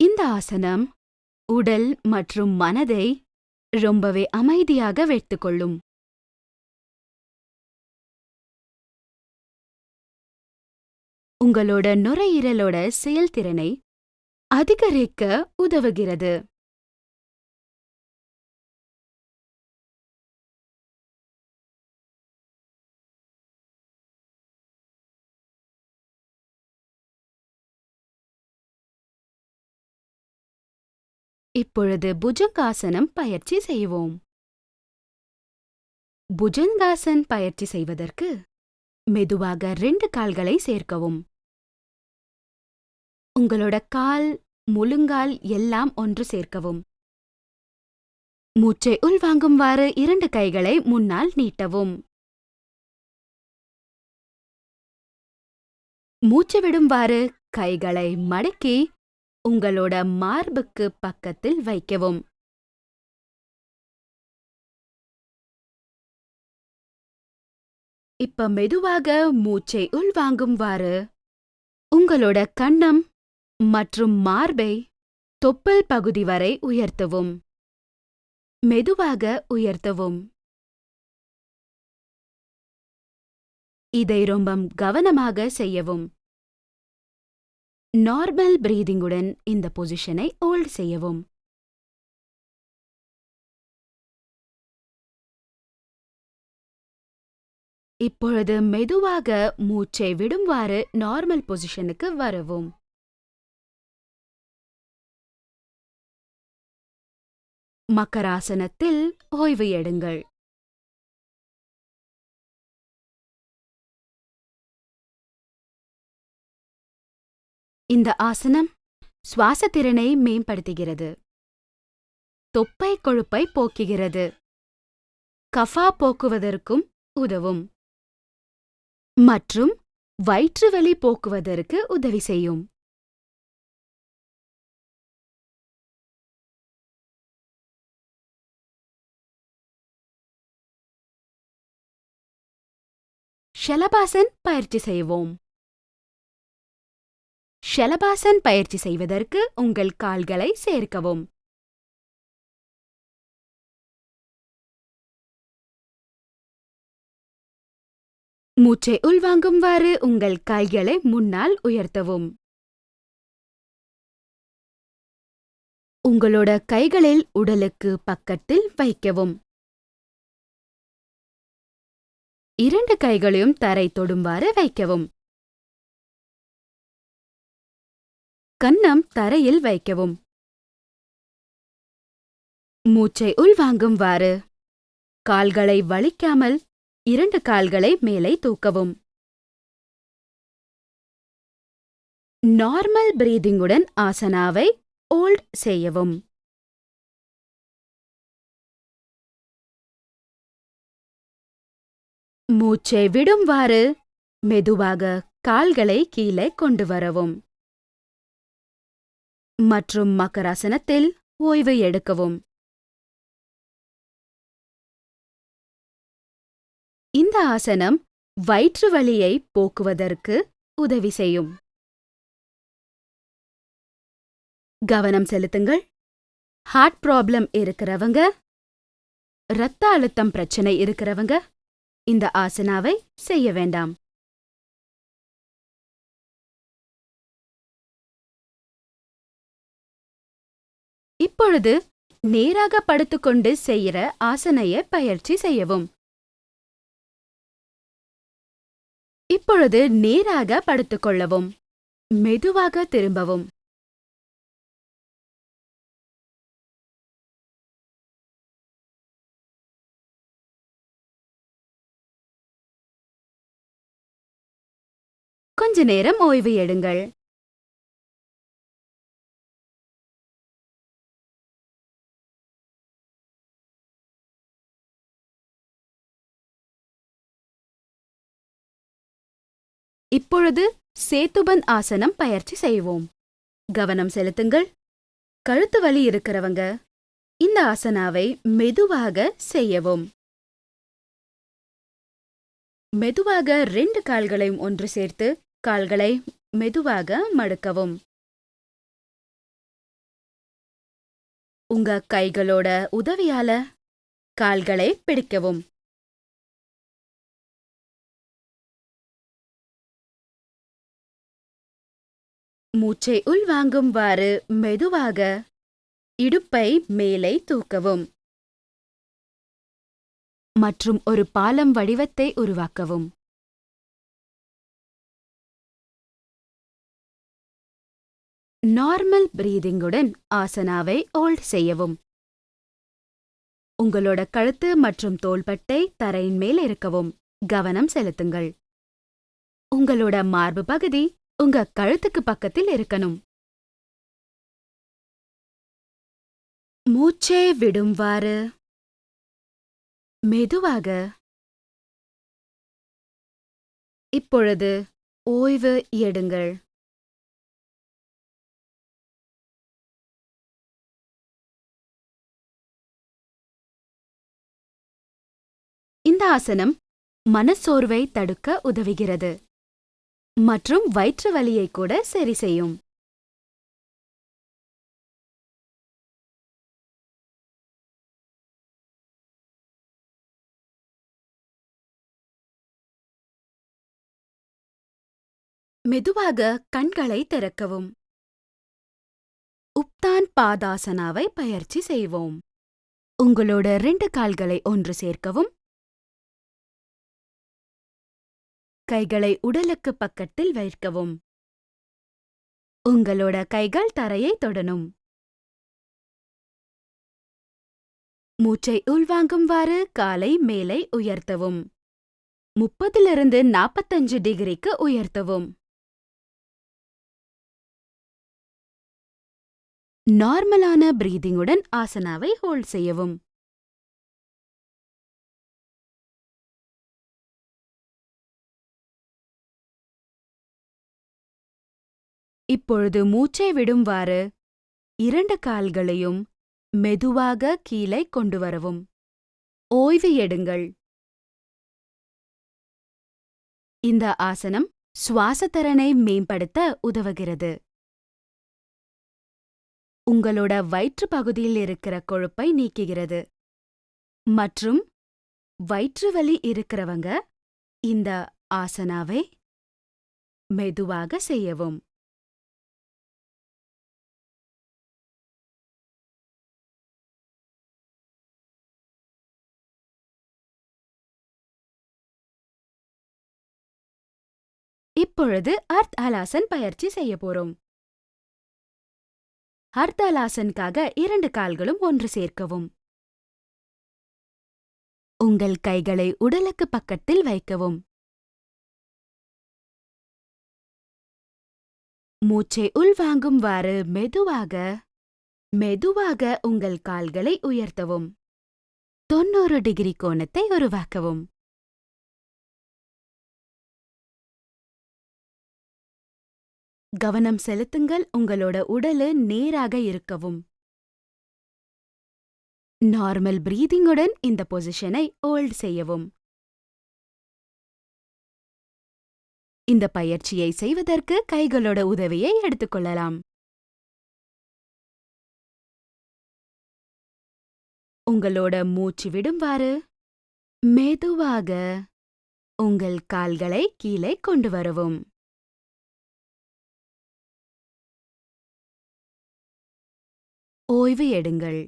இந்த ஆசனம் உடல் மற்றும் மனதை ரொம்பவே அமைதியாக வைத்துக்கொள்ளும். உங்களோட நுரையீரலோட செயல்திறனை அதிகரிக்க உதவுகிறது. இப்பொழுது புஜங்காசனம் பயிற்சி செய்வோம். புஜங்காசன் பயிற்சி செய்வதற்கு மெதுவாக 2 கால்களை சேர்க்கவும். உங்களோட கால், முழுங்கால் எல்லாம் ஒன்று சேர்க்கவும். மூச்சை உள்வாங்கும்வாறு 2 கைகளை முன்னால் நீட்டவும். மூச்சு விடும்வாறு கைகளை மடக்கி உங்களோட மார்புக்கு பக்கத்தில் வைக்கவும். இப்ப மெதுவாக மூச்சை உள்வாங்கும்வாறு உங்களோட கன்னம் மற்றும் மார்பை தொப்புள் பகுதி வரை உயர்த்தவும். மெதுவாக உயர்த்தவும். இதை ரொம்ப கவனமாக செய்யவும். நார்மல் பிரீதிங்குடன் இந்த பொசிஷனை ஹோல்ட் செய்யவும். இப்பொழுது மெதுவாக மூச்சை விடும்வாறு நார்மல் பொசிஷனுக்கு வரவும். மக்கராசனத்தில் ஓய்வு எடுங்கள். இந்த ஆசனம் சுவாசத்திறனை மேம்படுத்துகிறது. தொப்பை கொழுப்பை போக்குகிறது. கஃபா போக்குவதற்கும் உதவும். மற்றும் வயிற்றுவலி போக்குவதற்கு உதவி செய்யும். ஷலபாசன் பயிற்சி செய்வோம். ஷலபாசன் பயிற்சி செய்வதற்கு உங்கள் கால்களை சேர்க்கவும். மூச்சை உள்வாங்கும்வாறு உங்கள் கால்களை முன்னால் உயர்த்தவும். உங்களோட கைகளில் உடலுக்கு பக்கத்தில் வைக்கவும். 2 கைகளையும் தரை தொடும்வாறு வைக்கவும். கன்னம் தரையில் வைக்கவும். மூச்சை உள்வாங்கும்வாறு கால்களை வலிக்காமல் 2 கால்களை மேலே தூக்கவும். நார்மல் பிரீதிங்குடன் ஆசனாவை ஹோல்ட் செய்யவும். மூச்சை விடும்வாறு மெதுவாக கால்களை கீழே கொண்டு வரவும் மற்றும் மக்கராசனத்தில் ஓய்வு எடுக்கவும். இந்த ஆசனம் வயிற்று வலியை போக்குவதற்கு உதவி செய்யும். கவனம் செலுத்துங்கள். ஹார்ட் ப்ராப்ளம் இருக்கிறவங்க, இரத்த அழுத்தம் பிரச்சனை இருக்கிறவங்க இந்த ஆசனாவை செய்ய வேண்டாம். இப்பொழுது நேராக படுத்துக்கொண்டு செய்கிற ஆசனையை பயிற்சி செய்யவும். இப்பொழுது நேராக படுத்துக்கொள்ளவும். மெதுவாக திரும்பவும். கொஞ்ச நேரம் ஓய்வு எடுங்கள். இப்பொழுது சேத்துபந்த் ஆசனம் பயிற்சி செய்வோம். கவனம் செலுத்துங்கள். கழுத்து வலி இருக்கிறவங்க இந்த ஆசனாவை மெதுவாக செய்யவும். மெதுவாக 2 கால்களையும் ஒன்று சேர்த்து கால்களை மெதுவாக மடக்கவும். உங்க கைகளோட உதவியால கால்களை பிடிக்கவும். மூச்சை உள்வாங்கும்வாறு மெதுவாக இடுப்பை மேலே தூக்கவும் மற்றும் ஒரு பாலம் வடிவத்தை உருவாக்கவும். நார்மல் பிரீதிங்குடன் ஆசனாவை ஹோல்ட் செய்யவும். உங்களோட கழுத்து மற்றும் தோள்பட்டை தரையின் மேல் இருக்கவும். கவனம் செலுத்துங்கள். உங்களோட மார்பு பகுதி உங்க கழுத்துக்கு பக்கத்தில் இருக்கணும். மூச்சை விடும்வாறு மெதுவாக. இப்பொழுது ஓய்வு எடுங்கள். இந்த ஆசனம் மனச்சோர்வை தடுக்க உதவுகிறது மற்றும் வயிற்று வலியை கூட சரி செய்யும். மெதுவாக கண்களை திறக்கவும். உப்தான் பாதாசனாவை பயிற்சி செய்வோம். உங்களோட 2 கால்களை ஒன்று சேர்க்கவும். கைகளை உடலுக்கு பக்கத்தில் வைக்கவும். உங்களோட கைகள் தரையை தொடணும். மூச்சை உள்வாங்கும்வாறு காலை மேலே உயர்த்தவும். 30 - 45 டிகிரிக்கு உயர்த்தவும். நார்மலான பிரீதிங்குடன் ஆசனாவை ஹோல்ட் செய்யவும். இப்பொழுது மூச்சை விடும்வாறு 2 கால்களையும் மெதுவாக கீழே கொண்டு வரவும். ஓய்வு எடுங்கள். இந்த ஆசனம் சுவாசத்திறனை மேம்படுத்த உதவுகிறது. உங்களோட வயிற்று பகுதியில் இருக்கிற கொழுப்பை நீக்குகிறது மற்றும் வயிற்று வலி இருக்கிறவங்க இந்த ஆசனாவை மெதுவாக செய்யவும். இப்பொழுது அர்த் ஹலாசன் பயிற்சி செய்ய போறோம். அர்த் ஹலாசனுக்காக 2 கால்களும் ஒன்று சேர்க்கவும். உங்கள் கைகளை உடலுக்கு பக்கத்தில் வைக்கவும். மூச்சை உள்வாங்கும்வாறு மெதுவாக மெதுவாக உங்கள் கால்களை உயர்த்தவும். 90 டிகிரி கோணத்தை உருவாக்கவும். கவனம் செலுத்துங்கள், உங்களோட உடலு நேராக இருக்கவும். நார்மல் பிரீதிங்குடன் இந்த பொசிஷனை ஹோல்ட் செய்யவும். இந்த பயிற்சியை செய்வதற்கு கைகளோட உதவியை எடுத்துக்கொள்ளலாம். உங்களோட மூச்சு விடும்வாறு மெதுவாக உங்கள் கால்களை கீழே கொண்டு வரவும். ஓய்வு எடுங்கள்.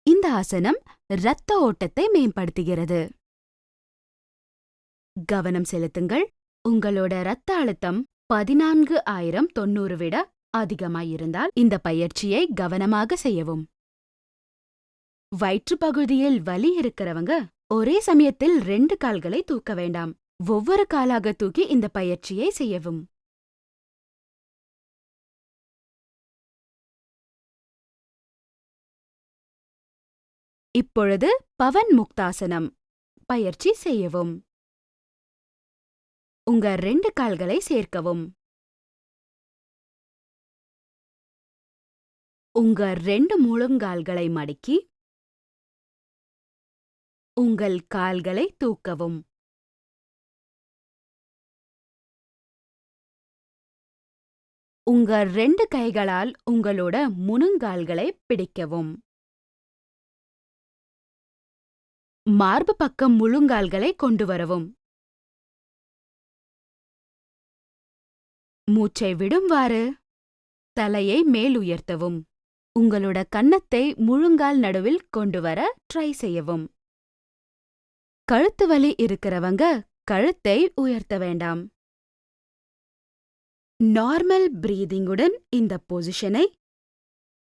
இந்த ஆசனம் இரத்த ஓட்டத்தை மேம்படுத்துகிறது. கவனம் செலுத்துங்கள், உங்களோட இரத்த அழுத்தம் 14,900 விட அதிகமாயிருந்தால் இந்த பயிற்சியை கவனமாக செய்யவும். வயிற்று பகுதியில் வலி இருக்கிறவங்க ஒரே சமயத்தில் 2 கால்களை தூக்க வேண்டாம். ஒவ்வொரு காலாக தூக்கி இந்த பயிற்சியை செய்யவும். இப்பொழுது பவன் முக்தாசனம் பயிற்சி செய்யவும். உங்க 2 கால்களை சேர்க்கவும். உங்க 2 முழங்கால்களை மடக்கி உங்கள் கால்களை தூக்கவும். உங்க 2 கைகளால் உங்களோட முழங்கால்களை பிடிக்கவும். மார்பு பக்கம் முழங்கால்களை கொண்டு வரவும். மூச்சை விடும்வாறு தலையை மேல் உயர்த்தவும். உங்களோட கன்னத்தை முழங்கால் நடுவில் கொண்டு வர ட்ரை செய்யவும். கழுத்து வலி இருக்கிறவங்க கழுத்தை உயர்த்த வேண்டாம். நார்மல் பிரீதிங்குடன் இந்த பொசிஷனை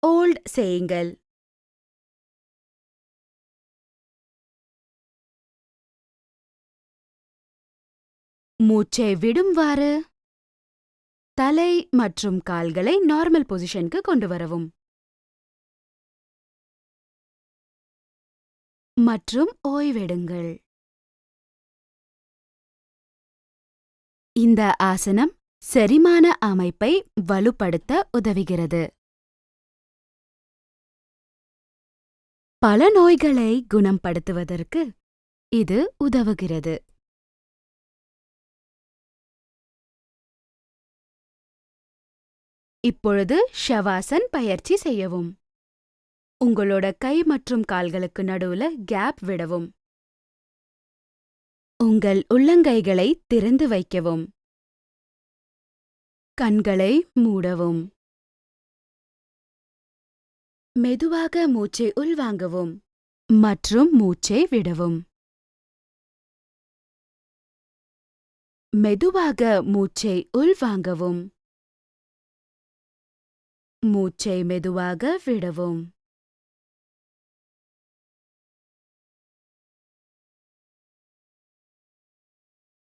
ஹோல்ட் செய்யுங்கள். மூச்சை விடும்வாறு தலை மற்றும் கால்களை நார்மல் பொசிஷனுக்கு கொண்டு வரவும். மற்றும் ஓய்வெடுங்கள். இந்த ஆசனம் செரிமான அமைப்பை வலுப்படுத்த உதவுகிறது. பல நோய்களை குணப்படுத்துவதற்கு இது உதவுகிறது. இப்பொழுது ஷவாசன் பயிற்சி செய்யவும். உங்களோட கை மற்றும் கால்களுக்கு நடுவுல கேப் விடவும். உங்கள் உள்ளங்கைகளை திறந்து வைக்கவும். கண்களை மூடவும். மெதுவாக மூச்சை உள்வாங்கவும் மற்றும் மூச்சை விடவும். மெதுவாக மூச்சை உள்வாங்கவும். மூச்சை மெதுவாக விடவும்.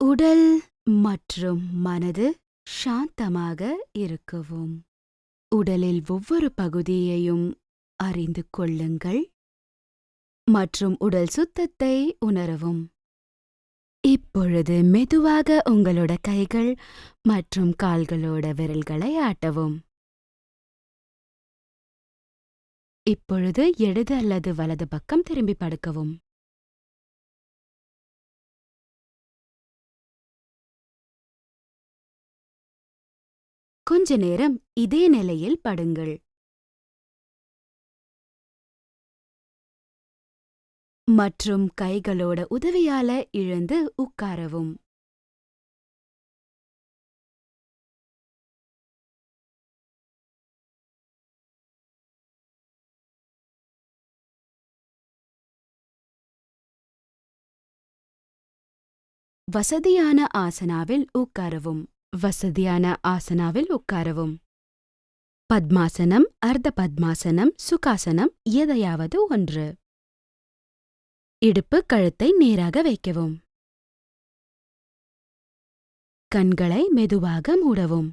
உடல் மற்றும் மனது சாந்தமாக இருக்கவும். உடலில் ஒவ்வொரு பகுதியையும் அறிந்து கொள்ளுங்கள் மற்றும் உடல் சுத்தத்தை உணரவும். இப்பொழுது மெதுவாக உங்களோட கைகள் மற்றும் கால்களோட விரல்களை ஆட்டவும். இப்பொழுது இடது அல்லது வலது பக்கம் திரும்பி படுக்கவும். கொஞ்ச நேரம் இதே நிலையில் படுங்கள். மற்றும் கைகளோட உதவியால இழுந்து உட்காரவும். வசதியான ஆசனாவில் உட்காரவும். வசதியான ஆசனாவில் உட்காரவும். பத்மாசனம், அர்த்த பத்மாசனம், சுகாசனம் எதையாவது ஒன்று. இடுப்பு கழுத்தை நேராக வைக்கவும். கண்களை மெதுவாக மூடவும்.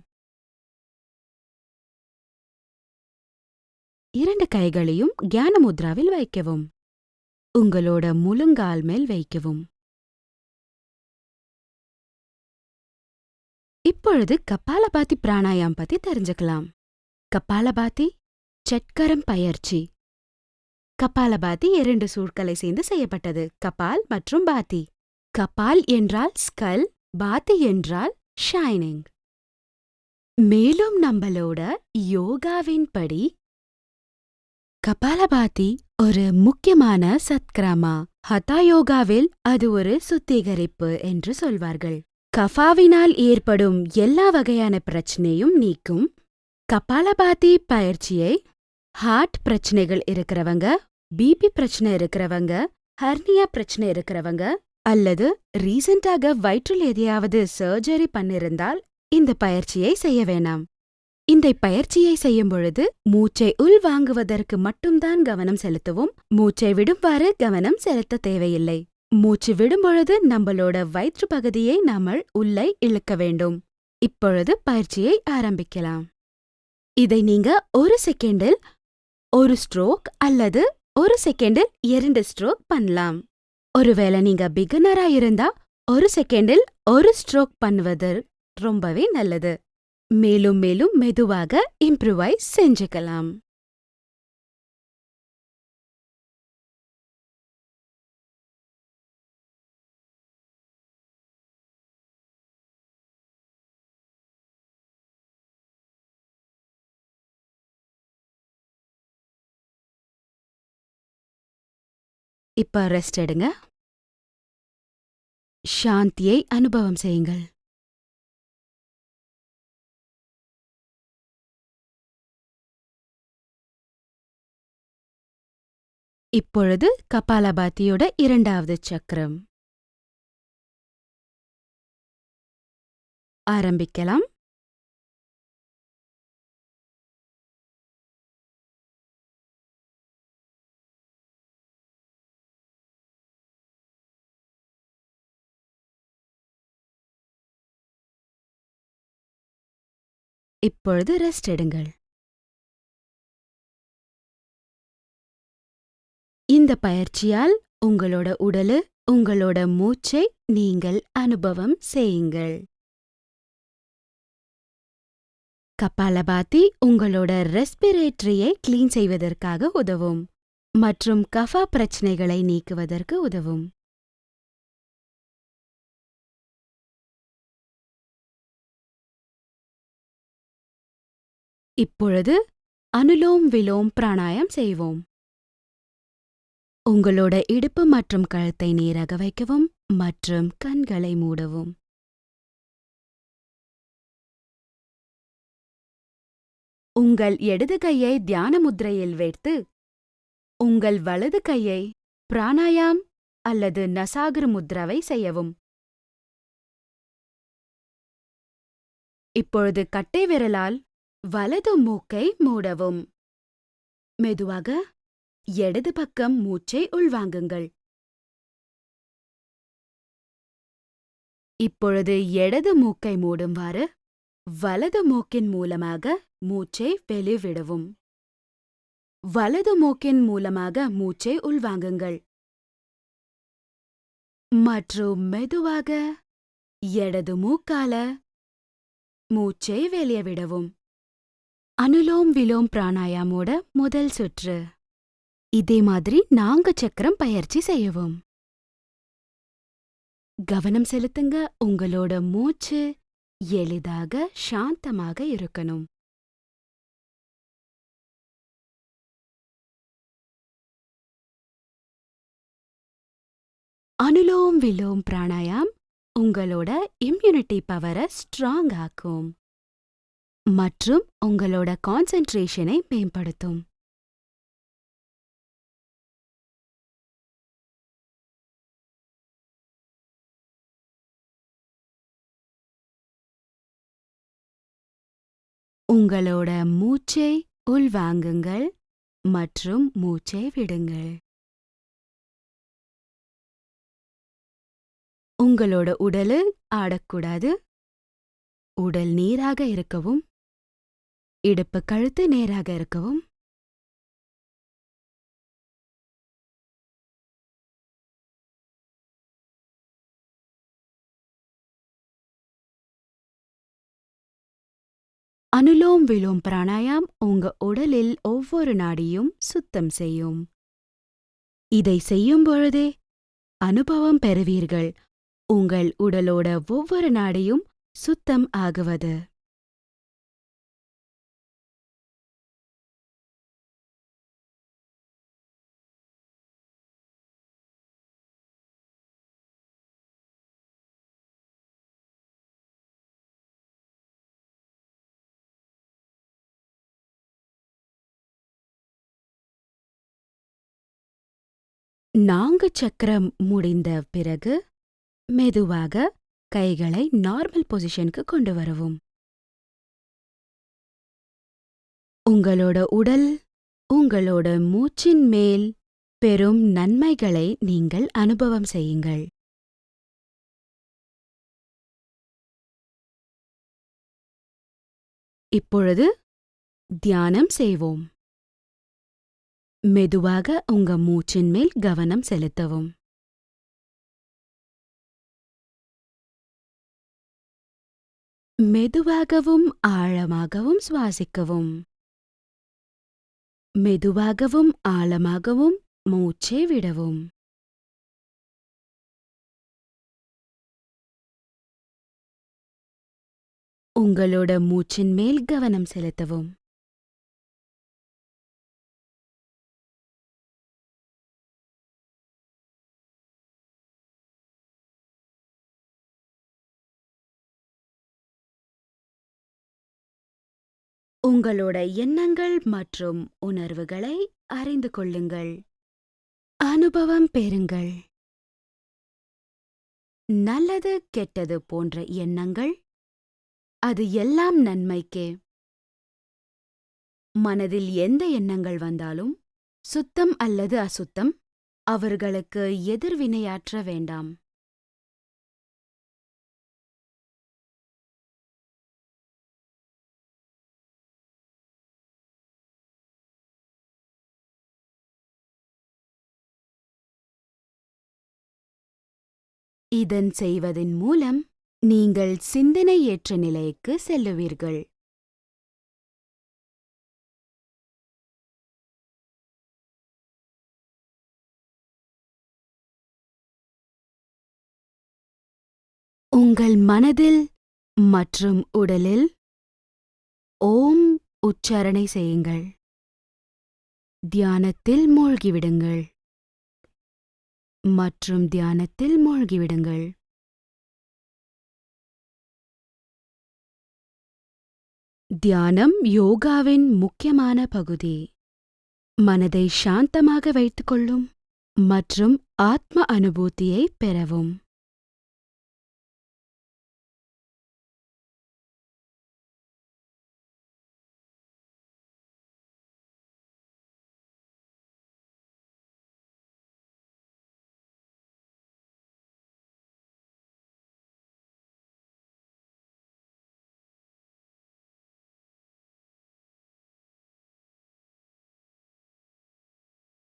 2 கைகளையும் தியான முத்ராவில் வைக்கவும். உங்களோட முழங்கால் மேல் வைக்கவும். இப்பொழுது கபாலபாதி பிராணாயாம் பத்தி தெரிஞ்சுக்கலாம். கபாலபாதி சட்கரம் பயிற்சி. கபாலபாதி 2 சூழ்களை சேர்ந்து செய்யப்பட்டது, கபால் மற்றும் பாதி. கபால் என்றால் ஸ்கல், பாதி என்றால் ஷைனிங். மேலும் நம்மளோட யோகாவின் படி கபாலபாதி ஒரு முக்கியமான சத்கிராமா. ஹதா யோகாவில் அது ஒரு சுத்திகரிப்பு என்று சொல்வார்கள். கஃபாவினால் ஏற்படும் எல்லா வகையான பிரச்சனையும் நீக்கும். கபாலபாதி பயிற்சியை ஹார்ட் பிரச்சனைகள் இருக்கிறவங்க, பிபி பிரச்சனை இருக்கிறவங்க, ஹர்னியா பிரச்சனை இருக்கிறவங்க அல்லது ரீசெண்டாக வயிற்றில் எதையாவது சர்ஜரி பண்ணிருந்தால் இந்த பயிற்சியை செய்ய வேணாம். இந்த பயிற்சியை செய்யும் பொழுது மூச்சை உள்வாங்குவதற்கு மட்டும்தான் கவனம் செலுத்துவோம். மூச்சை விடும்வாறு கவனம் செலுத்த தேவையில்லை. மூச்சு விடும்பொழுது நம்மளோட வயிற்று பகுதியை நாமல் உள்ளே இழுக்க வேண்டும். இப்பொழுது பயிற்சியை ஆரம்பிக்கலாம். இதை நீங்க 1 செகண்டில் 1 ஸ்ட்ரோக் அல்லது 1 செகண்டில் 2 ஸ்ட்ரோக் பண்ணலாம். ஒருவேளை நீங்க பிகினரா இருந்தா 1 செகண்டில் 1 ஸ்ட்ரோக் பண்ணுவது ரொம்பவே நல்லது. மேலும் மேலும் மெதுவாக இம்ப்ரூவைஸ் செஞ்சுக்கலாம். இப்ப ரெஸ்ட் எடுங்க. சாந்தியை அனுபவம் செய்யுங்கள். இப்பொழுது கபாலபாதியோட 2வது சக்கரம் ஆரம்பிக்கலாம். இப்பொழுது ரெஸ்ட் எடுங்கள். இந்த பயிற்சியால் உங்களோட உடலு, உங்களோட மூச்சை நீங்கள் அனுபவம் செய்யுங்கள். கபாலபாதி உங்களோட ரெஸ்பிரேட்டரியை கிளீன் செய்வதற்காக உதவும் மற்றும் கஃபா பிரச்சனைகளை நீக்குவதற்கு உதவும். இப்பொழுது அனுலோம் விலோம் பிராணாயம் செய்வோம். உங்களோட இடுப்பு மற்றும் கழுத்தை நேராக வைக்கவும் மற்றும் கண்களை மூடவும். உங்கள் இடது கையை தியான முத்ரையில் வைத்து உங்கள் வலது கையை பிராணாயாம் அல்லது நசாகர் முத்ராவை செய்யவும். இப்பொழுது கட்டை விரலால் வலது மூக்கை மூடவும். மெதுவாக இடது பக்கம் மூச்சை உள்வாங்குங்கள். இப்பொழுது இடது மூக்கை மூடும்வாறு வலது மூக்கின் மூலமாக மூச்சை வெளிவிடவும். வலது மூக்கின் மூலமாக மூச்சை உள்வாங்குங்கள் மற்றும் மெதுவாக இடது மூக்கால மூச்சை வெளியே விடவும். அனுலோம் விலோம் பிராணாயாமோட முதல் சுற்று. இதே மாதிரி 4 சக்கரம் பயிற்சி செய்யவும். கவனம் செலுத்துங்க. உங்களோட மூச்சு எளிதாக சாந்தமாக இருக்கணும். அனுலோம் விலோம் பிராணாயாம் உங்களோட இம்யூனிட்டி பவரை ஸ்ட்ராங் ஆக்கும் மற்றும் உங்களோட கான்சென்ட்ரேஷனை மேம்படுத்தும். உங்களோட மூச்சை உள்வாங்குங்கள் மற்றும் மூச்சை விடுங்கள். உங்களோட உடலு ஆடக்கூடாது. உடல் நேராக இருக்கவும். இடுப்பு கழுத்து நேராக இருக்கவும். அனுலோம் விலோம் பிராணாயாம் உங்க உடலில் ஒவ்வொரு நாடியும் சுத்தம் செய்யும். இதை செய்யும் பொழுதே அனுபவம் பெறுவீர்கள். உங்கள் உடலோட ஒவ்வொரு நாடியும் சுத்தம் ஆகுவது. நான்கு சக்கரம் முடிந்த பிறகு மெதுவாக கைகளை நார்மல் பொசிஷனுக்கு கொண்டு வரவும். உங்களோட உடல் உங்களோட மூச்சின் மேல் பெரும் நன்மைகளை நீங்கள் அனுபவம் செய்யுங்கள். இப்பொழுது தியானம் செய்வோம். மெதுவாக உங்க மூச்சின் மேல் கவனம் செலுத்தவும். மெதுவாகவும் ஆழமாகவும் சுவாசிக்கவும். மெதுவாகவும் ஆழமாகவும் மூச்சை விடவும். உங்களோட மூச்சின் மேல் கவனம் செலுத்தவும். உங்களோட எண்ணங்கள் மற்றும் உணர்வுகளை அறிந்து கொள்ளுங்கள். அனுபவம் பெறுங்கள். நல்லது கெட்டது போன்ற எண்ணங்கள், அது எல்லாம் நன்மைக்கே. மனதில் எந்த எண்ணங்கள் வந்தாலும், சுத்தம் அல்லது அசுத்தம், அவர்களுக்கு எதிர்வினையாற்ற வேண்டாம். இதன் செய்வதின் மூலம் நீங்கள் சிந்தனையேற்ற நிலைக்கு செல்லுவீர்கள். உங்கள் மனதில் மற்றும் உடலில் ஓம் உச்சாரணை செய்யுங்கள். தியானத்தில் மூழ்கிவிடுங்கள். மற்றும் தியானத்தில் மூழ்கிவிடுங்கள். தியானம் யோகாவின் முக்கியமான பகுதி. மனதை சாந்தமாக வைத்துக்கொள்ளும் மற்றும் ஆத்ம அனுபூதியை பெறவும்.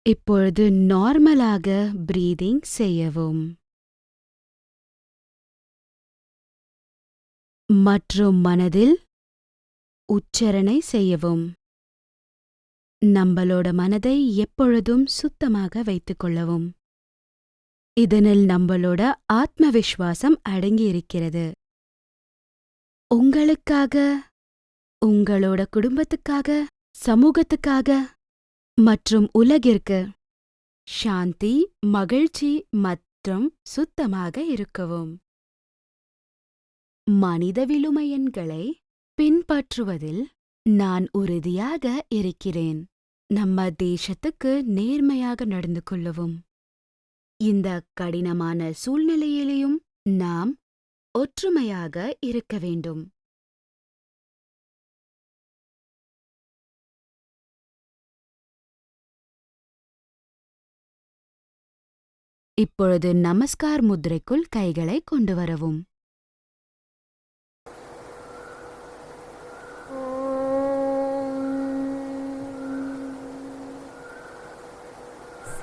இப்பொழுது நார்மலாக பிரீதிங் செய்யவும். மற்றும் மனதில் உச்சரணை செய்யவும். நம்மளோட மனதை எப்பொழுதும் சுத்தமாக வைத்துக்கொள்ளவும். இதனில் நம்மளோட ஆத்ம விஸ்வாசம் அடங்கியிருக்கிறது. உங்களுக்காக, உங்களோட குடும்பத்துக்காக, சமூகத்துக்காக மற்றும் உலகிற்கு சாந்தி, மகிழ்ச்சி மற்றும் சுத்தமாக இருக்கவும். மனித விழுமியங்களை பின்பற்றுவதில் நான் உறுதியாக இருக்கிறேன். நம்ம தேசத்துக்கு நேர்மையாக நடந்து கொள்ளவும். இந்த கடினமான சூழ்நிலையிலும் நாம் ஒற்றுமையாக இருக்க வேண்டும். இப்பொழுது நமஸ்கார் முத்ரைக்குள் கைகளை கொண்டு வரவும்.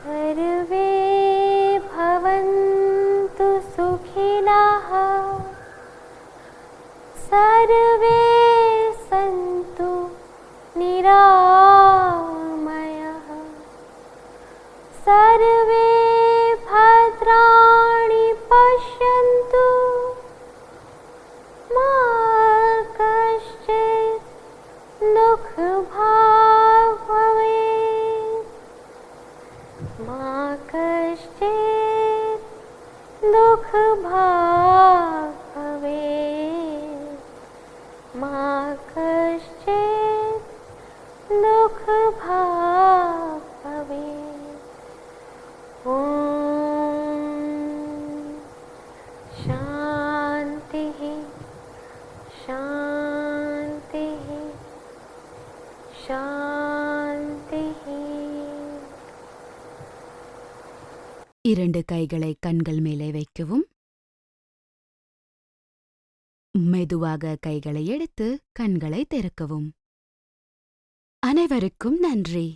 सर्वे भवन्तु सुखिनः सर्वे सन्तु निरामयः सर्वे भद्राणि पश्यन्तु मा कश्चित् दुःखभाग् भवेत् मा कश्चित् दुःखभाग् भवेत् मा कश्चित् दुःखभाग् भवेत्. ॐ शान्तिः शान्तिः शान्तिः. 2 கைகளை கண்கள் மேலே வைக்கவும். மெதுவாக கைகளை எடுத்து கண்களை திறக்கவும். அனைவருக்கும் நன்றி.